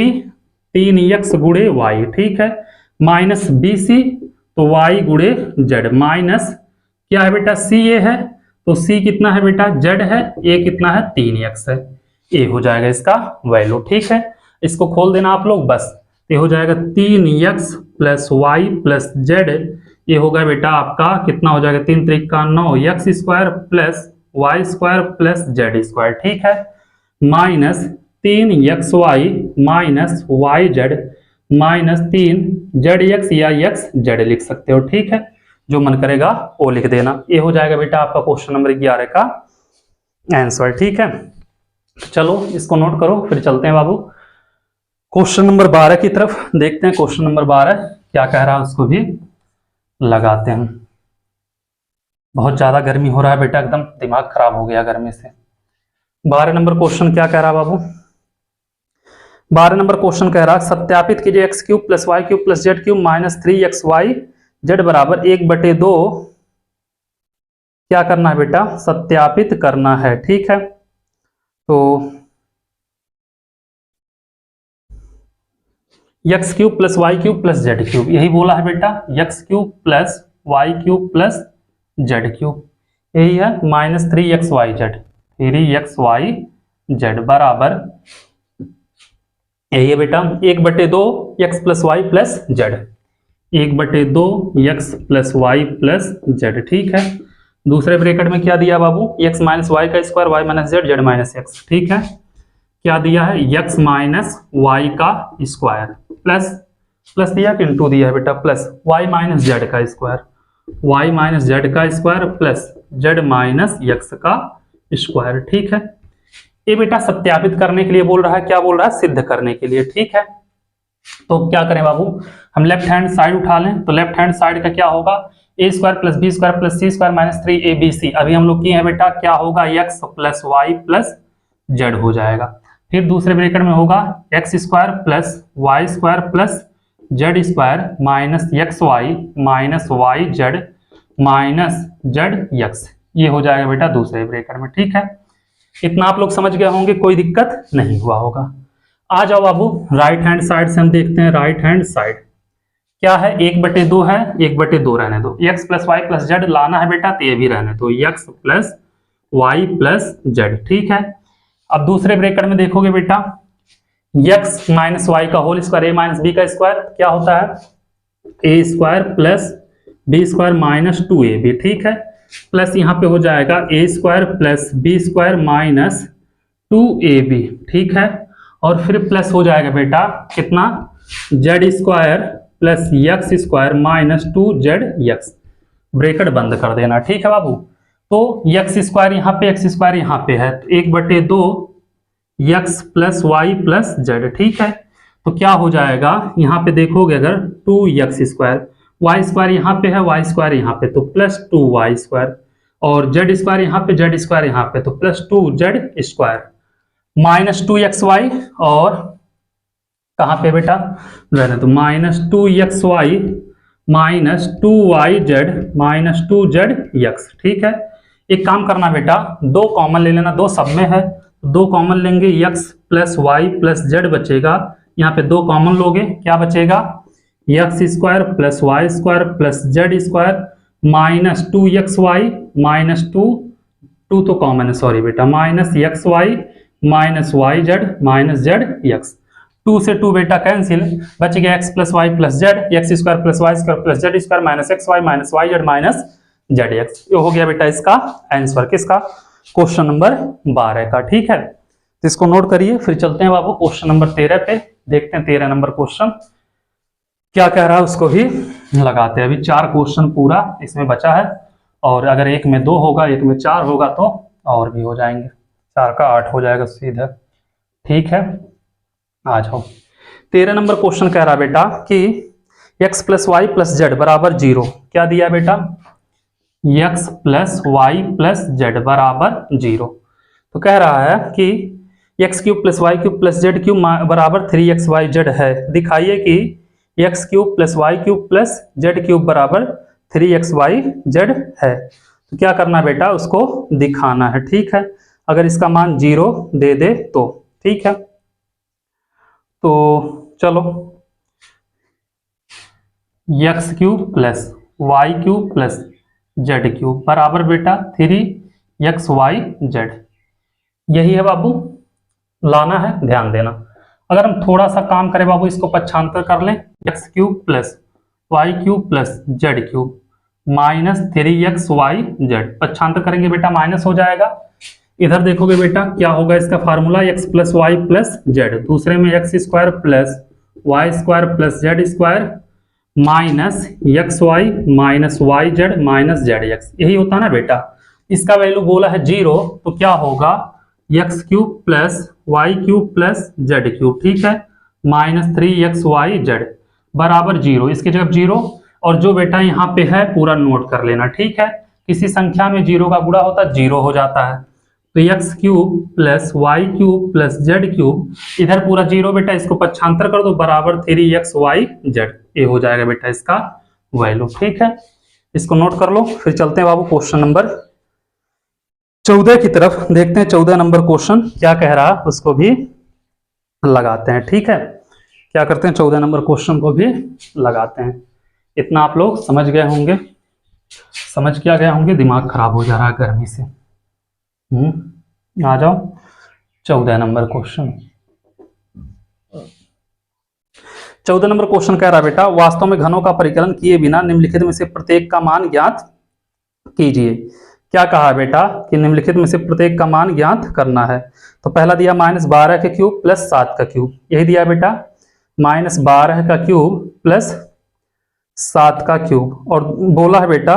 3x × y। ठीक है, माइनस bc तो y × z माइनस क्या है बेटा c a है, तो c कितना है बेटा z है, a कितना है 3x है, a हो जाएगा इसका वैल्यू। ठीक है, इसको खोल देना आप लोग बस, ये हो जाएगा 3x + y + z। ये होगा बेटा आपका कितना हो जाएगा 3 × 3 = 9x² + y² + z²। ठीक है, minus 3xy minus yz minus 3zx या xz लिख सकते हो। ठीक है, जो मन करेगा वो लिख देना। ये हो जाएगा बेटा आपका क्वेश्चन नंबर 11 का आंसर। ठीक है, चलो इसको नोट करो, फिर चलते हैं बाबू क्वेश्चन नंबर 12 की तरफ। देखते हैं क्वेश्चन नंबर 12 क्या कह रहा है, उसको भी लगाते हैं। बहुत ज्यादा गर्मी हो रहा है बेटा, एकदम दिमाग खराब हो गया गर्मी से। 12 नंबर क्वेश्चन क्या कह रहा है बाबू, 12 नंबर क्वेश्चन कह रहा है सत्यापित कीजिए x³ + y³ + z³ minus 3xyz बराबर 1/2 क्या करना है बेटा, सत्यापित करना है। ठीक है, तो x³ + y³ + z³ यही बोला है बेटा, x³ + y³ + z³ यही है माइनस 3xyz बराबर यही है बेटा 1/2 x + y + z 1/2 x + y + z। ठीक है, दूसरे ब्रैकेट में क्या दिया बाबू, x - y² y - z z - x। ठीक है, क्या दिया है x - y² प्लस दिया कि इंटू दिया है बेटा, plus y - z² y - z² plus z - x²। ठीक है, ये बेटा सत्यापित करने के लिए बोल रहा है, क्या बोल रहा है, सिद्ध करने के लिए। ठीक है, तो क्या करें बाबू, हम लेफ्ट हैंड साइड उठा लें, तो लेफ्ट हैंड साइड का क्या होगा a² + b² + c² minus 3abc। अभी हम लोग किए हैं बेटा, क्या होगा x + y + z हो जाएगा। फिर दूसरे ब्रैकेट में होगा x² + y² + z² minus xy minus yz minus zx। ये हो जाएगा बेटा दूसरे ब्रैकेट में। ठीक है, इतना आप लोग समझ गए होंगे, कोई दिक्कत नहीं हुआ होगा। आ जाओ बाबू राइट हैंड साइड से हम देखते हैं। राइट हैंड साइड क्या है, 1/2 है, 1/2 रहने दो, x + y + z लाना है बेटा, तो ये भी रहने दो x + y + z। ठीक है, अब दूसरे ब्रैकेट में देखोगे बेटा x - y का होल स्क्वायर a - b का स्क्वायर क्या होता है a² + b² माइनस 2ab। ठीक है, प्लस यहाँ पे हो जाएगा a² + b² माइनस 2ab, ठीक है। और फिर प्लस हो जाएगा बेटा कितना, Z square plus x square minus 2zx, bracket बंद कर देना, ठीक है बाबू। तो यक्स स्क्वायर यहाँ पे, एक्स स्क्वायर यहाँ पे है, तो 1/2 x plus y plus z, ठीक है। तो क्या हो जाएगा, यहाँ पे देखोगे अगर 2x स्क्वायर, वाई स्क्वायर यहाँ पे है, वाई स्क्वायर यहाँ पे, तो प्लस 2y स्क्वायर, और जेड स्क्वायर यहाँ पे, जेड स्क्वायर यहाँ पे, तो plus 2z square minus 2xy, और कहाँ पे बेटा रहने तो minus 2xy minus 2yz minus 2zx, ठीक है। एक काम करना बेटा, दो कॉमन ले लेना, दो सब में है, दो कॉमन लेंगे, x plus y plus z बचेगा, यहाँ पे दो कॉमन लोगे, क्या बचेगा, x square plus Y square plus Z square minus 2xy minus 2 तो कॉमन है, सॉरी बेटा, minus xy minus y z minus z x, 2 से 2 बेटा कैंसिल, बच गया x plus y plus z, x square plus Y square plus Z square minus x y minus y z minus z x. ये हो गया बेटा इसका answer, किसका, क्वेश्चन नंबर 12 का, ठीक है। तो इसको नोट करिए, फिर चलते हैं बाबू क्वेश्चन नंबर 13 पे, देखते हैं 13 नंबर क्वेश्चन क्या कह रहा है, उसको भी लगाते हैं। अभी 4 क्वेश्चन पूरा इसमें बचा है, और अगर एक में 2 होगा, एक में 4 होगा तो और भी हो जाएंगे, 4 का 8 हो जाएगा सीधा, ठीक है। आ जाओ, 13 नंबर क्वेश्चन कह रहा है बेटा कि x plus y plus z बराबर 0, क्या दिया बेटा, x plus y plus z बराबर 0। तो कह रहा है कि x cube plus Y cube plus Z cube बराबर 3xyz है, दिखाइए कि x cube plus Y cube plus Z cube बराबर 3xyz है। तो क्या करना बेटा, उसको दिखाना है, ठीक है। अगर इसका मान 0 दे दे तो, ठीक है। तो चलो, x cube plus Y cube plus Z cube बराबर बेटा 3xyz, यही है बाबू, लाना है, ध्यान देना। अगर हम थोड़ा सा काम करें बाबू, इसको पक्षांतर कर लें, x cube plus Y cube plus Z cube minus 3xyz, पक्षांतर करेंगे बेटा माइनस हो जाएगा। इधर देखोगे बेटा क्या होगा इसका formula, x plus y plus z, दूसरे में x square plus Y square plus Z square minus x y minus y z minus z x, यही होता है ना बेटा। इसका वैल्यू बोला है 0, तो क्या होगा, x cube plus Y cube plus Z cube, ठीक है, माइनस 3xyz बराबर 0, इसकी जगह 0, और जो बेटा यहाँ पे है पूरा नोट कर लेना, ठीक है। किसी संख्या में 0 का गुणा होता है 0 हो जाता है, तो x cube plus Y cube plus Z cube, इधर पूरा 0 बेटा, इसको पक्षांतर कर दो बराबर 3xyz, ये हो जाएगा बेटा इसका वैल्यू, ठीक है। इसको नोट कर लो, फिर चलते हैं बाबू क्वेश्चन नंबर 14 की तरफ, देखते हैं 14 नंबर क्वेश्चन क्या कह रहा है, उसको भी लगाते हैं, ठीक है। क्या करते हैं, 14 नंबर क्वेश्चन को भी लगाते हैं। इतना आप लोग समझ गए होंगे, समझ क्या गए होंगे, दिमाग खराब हो जा रहा है गर्मी से। आ जाओ 14 नंबर क्वेश्चन। 14 नंबर क्वेश्चन कह रहा है बेटा, वास्तव में घनों का परिकलन किए बिना निम्नलिखित में से प्रत्येक का मान ज्ञात कीजिए। क्या कहा है बेटा कि निम्नलिखित में से प्रत्येक का मान ज्ञात करना है। तो पहला दिया -12 के क्यूब प्लस 7 का क्यूब, यही दिया बेटा, -12 का क्यूब प्लस 7 का क्यूब, और बोला है बेटा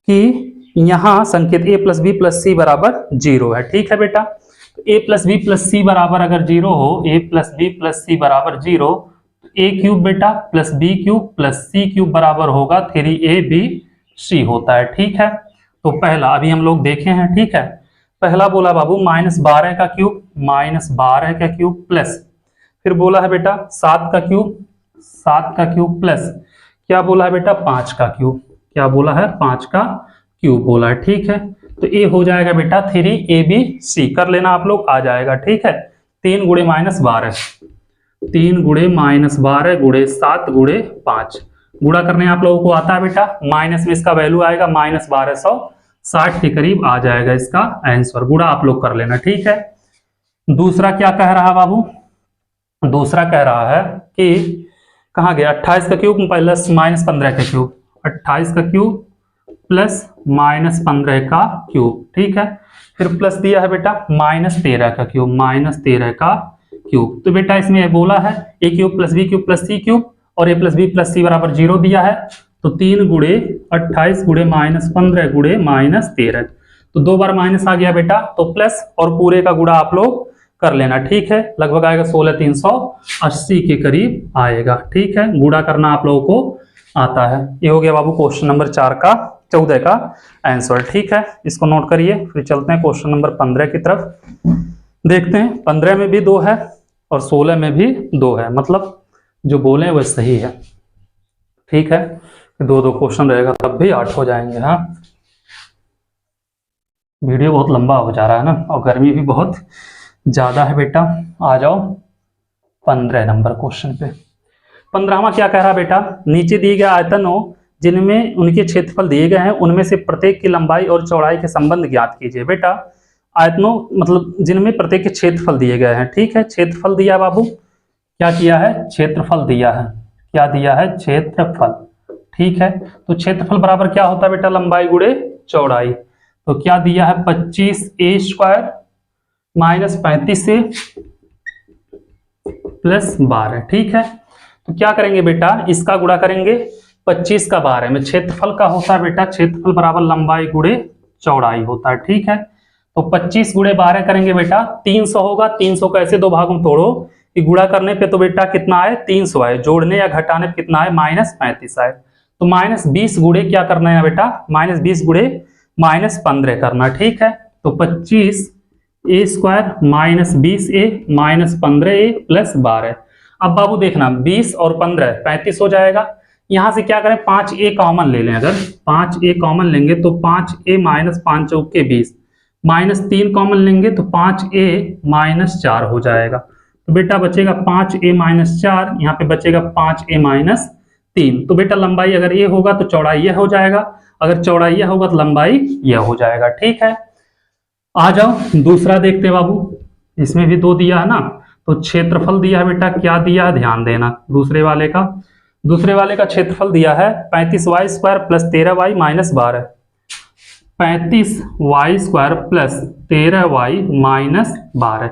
कि यहाँ संकेत a plus B plus c बराबर 0 है, ठीक है बेटा। तो a plus B plus c बराबर अगर 0 हो, a plus B plus c बराबर 0, तो a क्यूब बेटा प्लस बी क्यूब प्लस सी क्यूब बराबर होगा 3abc होता है, ठीक है। तो पहला अभी हम लोग देखे हैं, ठीक है। पहला बोला बाबू -12 का क्यूब, -12 का क्यूब प्लस, फिर बोला है बेटा 7 का क्यूब, 7 का क्यूब प्लस, क्या बोला है बेटा 5 का क्यूब, क्या बोला है 5 का क्यूब बोला है, ठीक है। तो ये हो जाएगा बेटा 3abc, कर लेना आप लोग, आ जाएगा, ठीक है। 3 गुणे -12, 3 गुणे -12 गुणे 7 गुणे 5, गुणा करने आप लोगों को आता है बेटा, माइनस में इसका वैल्यू आएगा -1260 के करीब आ जाएगा इसका आंसर, गुणा आप लोग कर लेना, ठीक है। दूसरा क्या कह रहा है बाबू, दूसरा कह रहा है कि कहाँ गया, 28 का क्यूब प्लस -15 का क्यूब, 28 का क्यूब प्लस -15 का क्यूब, ठीक है। फिर प्लस दिया है बेटा -13 का क्यूब, -13 का क्यूब। तो बेटा इसमें बोला है a cube plus B cube plus C cube और a plus B plus c बराबर 0 दिया है। तो 3 गुणे 28 गुणे -15 गुणे -13, तो 2 बार माइनस आ गया बेटा, तो प्लस और पूरे का गुणा आप लोग कर लेना। ठीक है, लगभग आएगा 16,380 के करीब आएगा। ठीक है, गुणा करना आप लोगों को आता है। ये हो गया बाबू क्वेश्चन नंबर 14 का आंसर। ठीक है, इसको नोट करिए। फिर चलते हैं क्वेश्चन नंबर 15 की तरफ। देखते हैं 15 में भी 2 है और 16 में भी 2 है, मतलब जो बोले वह सही है। ठीक है, 2 क्वेश्चन रहेगा तब भी 8 हो जाएंगे। हाँ, वीडियो बहुत लंबा हो जा रहा है ना, और गर्मी भी बहुत ज्यादा है बेटा। आ जाओ 15 नंबर क्वेश्चन पे। 15वां क्या कह रहा है बेटा, नीचे दिए गए आयतनों जिनमें उनके क्षेत्रफल दिए गए हैं उनमें से प्रत्येक की लंबाई और चौड़ाई के संबंध ज्ञात कीजिए। बेटा आयतनों मतलब जिनमें प्रत्येक के क्षेत्रफल दिए गए हैं। ठीक है, क्षेत्रफल दिया बाबू, क्या किया है, क्षेत्रफल दिया है। क्या दिया है, क्षेत्रफल। ठीक है, तो क्षेत्रफल बराबर क्या होता है बेटा, लंबाई गुणे चौड़ाई। तो क्या दिया है 25a² -35a + 12। ठीक है, तो क्या करेंगे बेटा, इसका गुणा करेंगे 25 का 12 में। क्षेत्रफल का होता है बेटा, क्षेत्रफल बराबर लंबाई गुणे चौड़ाई होता है। ठीक है, तो 25 गुणे 12 करेंगे बेटा 300 होगा। 300 को ऐसे 2 भागों में तोड़ो कि गुणा करने पे तो बेटा कितना आए, 300 आए, जोड़ने या घटाने पे कितना आए, -35 आए। तो -20 गुणे क्या करना है बेटा, -20 गुणे -15 करना। ठीक है, तो 25a² -20a -15a + 12। अब बाबू देखना 20 और 15 35 हो जाएगा। यहां से क्या करें, 5a कॉमन ले लें। अगर 5a कॉमन लेंगे तो 5a -5 × 20, -3 कॉमन लेंगे तो 5a -4 हो जाएगा। तो बेटा बचेगा 5a -4, यहाँ पे बचेगा 5a -3। तो बेटा लंबाई अगर ये होगा तो चौड़ाई यह हो जाएगा, अगर चौड़ाई यह होगा तो लंबाई यह हो जाएगा। ठीक है, आ जाओ दूसरा देखते हैं बाबू। इसमें भी 2 दिया है ना, तो क्षेत्रफल दिया है बेटा, क्या दिया है ध्यान देना। दूसरे वाले का क्षेत्रफल दिया है 35y² + 13y - 12, 35y² + 13y - 12,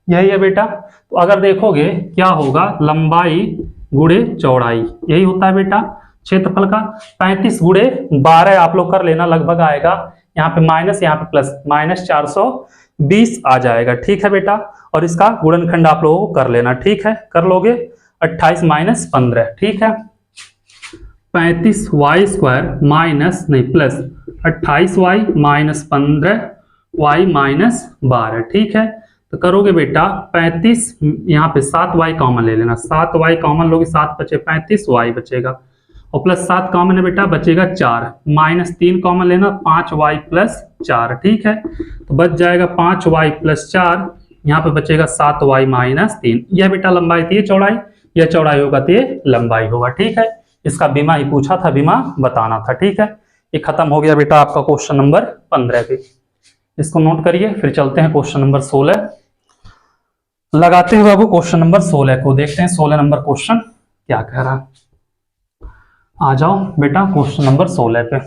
यही है बेटा। तो अगर देखोगे क्या होगा, लंबाई गुणे चौड़ाई, यही होता है बेटा क्षेत्रफल का। 35 गुणे 12 आप लोग कर लेना, लगभग आएगा यहाँ पे माइनस यहाँ पे प्लस, -420 आ जाएगा। ठीक है बेटा, और इसका गुणनखंड आप लोगों को कर लेना। ठीक है, कर लोगे 28 - 15। ठीक है, 35y² माइनस नहीं प्लस 28y - 15y - 12। ठीक है, तो करोगे बेटा 35, यहाँ पे 7y कॉमन ले लेना, 7y कॉमन लोगे, 7 बचे 35y बचेगा, और +7 कॉमन है बेटा, बचेगा 4, -3 कॉमन लेना, 5y + 4। ठीक है, तो बच जाएगा 5y + 4, यहाँ पे बचेगा 7y - 3। यह बेटा लंबाई थी, चौड़ाई, यह चौड़ाई होगा तो ये लंबाई होगा। ठीक है, इसका बीमा ही पूछा था, बीमा बताना था। ठीक है, ये खत्म हो गया बेटा आपका क्वेश्चन नंबर 15 पे। इसको नोट करिए। फिर चलते हैं क्वेश्चन नंबर 16, लगाते हैं बाबू क्वेश्चन नंबर 16 को। देखते हैं 16 नंबर क्वेश्चन क्या कह रहा है। आ जाओ बेटा क्वेश्चन नंबर 16 पे।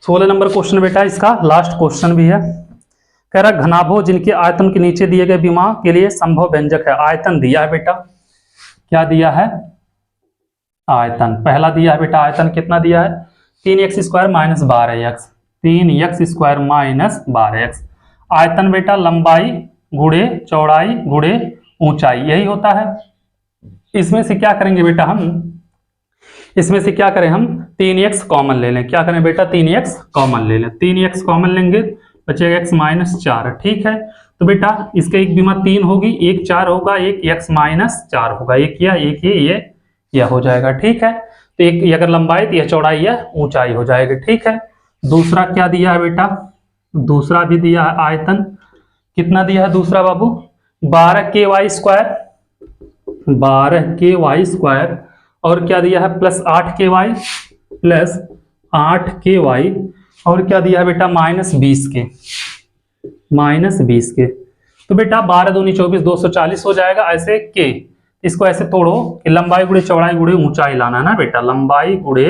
16 नंबर क्वेश्चन बेटा इसका लास्ट क्वेश्चन भी है। कह रहा घनाभोज जिनके आयतन के नीचे दिए गए विमा के लिए संभव व्यंजक है। आयतन दिया है बेटा, क्या दिया है, आयतन। पहला दिया है बेटा आयतन, कितना दिया है, 3x² - 12x, 3x² - 12x। आयतन बेटा लंबाई गुणे चौड़ाई गुणे ऊंचाई, यही होता है। इसमें से क्या करेंगे बेटा, इसमें से क्या करें हम, 3x कॉमन ले लें। क्या करें बेटा, 3x कॉमन ले लें। 3x कॉमन लेंगे, बचेगा x - 4। ठीक है, तो बेटा इसका एक बीमा 3 होगी, एक 4 होगा, एक x - 4 होगा, एक या एक ये हो जाएगा। ठीक है, तो एक अगर लंबाई तो यह चौड़ाई या ऊंचाई हो जाएगी। ठीक है, दूसरा क्या दिया है बेटा, दूसरा भी दिया है आयतन, कितना दिया है दूसरा बाबू, 12ky², 12ky², और क्या दिया है +8ky, +8ky, और क्या दिया है बेटा -20k, -20k। तो बेटा 12 दूनी 24, 240 हो जाएगा। ऐसे k, इसको ऐसे तोड़ो कि लंबाई गुणे चौड़ाई गुणे ऊंचाई लाना है ना बेटा, लंबाई गुणे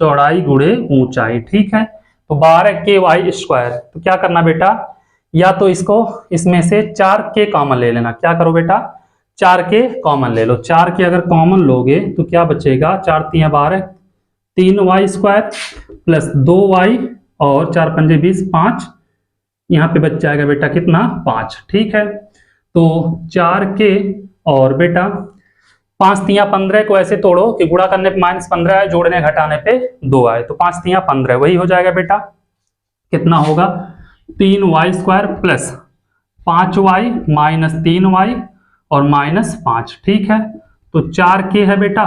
चौड़ाई गुणे ऊंचाई, ठीक है। तो 12k² तो क्या करना बेटा, या तो इसको इसमें से 4k कॉमन ले लेना। क्या करो बेटा, 4k कॉमन ले लो। 4k अगर कॉमन लोगे तो क्या बचेगा, 4 × 12 3y² प्लस 2y और 4 × 5 = 20 5, यहाँ पे बच जाएगा बेटा कितना, 5, ठीक है। तो 4k और बेटा 5 × 15 को ऐसे तोड़ो कि गुणा करने पे -15 है, जोड़ने घटाने पे 2 आए, तो 5 × 15 वही हो जाएगा बेटा। कितना होगा, 3y² plus 5y minus 3y और -5, ठीक है। तो 4k है बेटा,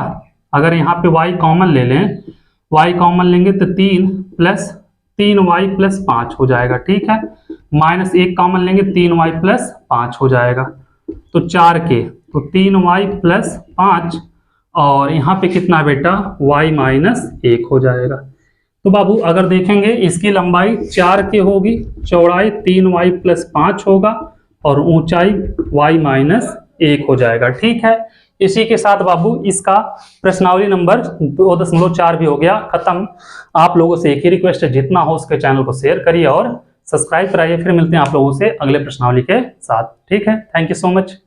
अगर यहाँ पे y कॉमन ले लें, y कॉमन लेंगे तो 3 प्लस 3y प्लस 5 हो जाएगा, ठीक है। -1 कॉमन लेंगे 3y प्लस 5 हो जाएगा, तो 4k, तो 3y प्लस 5 और यहाँ पे कितना बेटा, y -1 हो जाएगा। तो बाबू अगर देखेंगे इसकी लंबाई 4k होगी, चौड़ाई 3y प्लस 5 होगा और ऊंचाई y -1 हो जाएगा, ठीक है। इसी के साथ बाबू इसका प्रश्नावली नंबर 2.4 भी हो गया खत्म। आप लोगों से एक ही रिक्वेस्ट है, जितना हो उसके चैनल को शेयर करिए और सब्सक्राइब कराइए। फिर मिलते हैं आप लोगों से अगले प्रश्नावली के साथ, ठीक है। Thank you so much.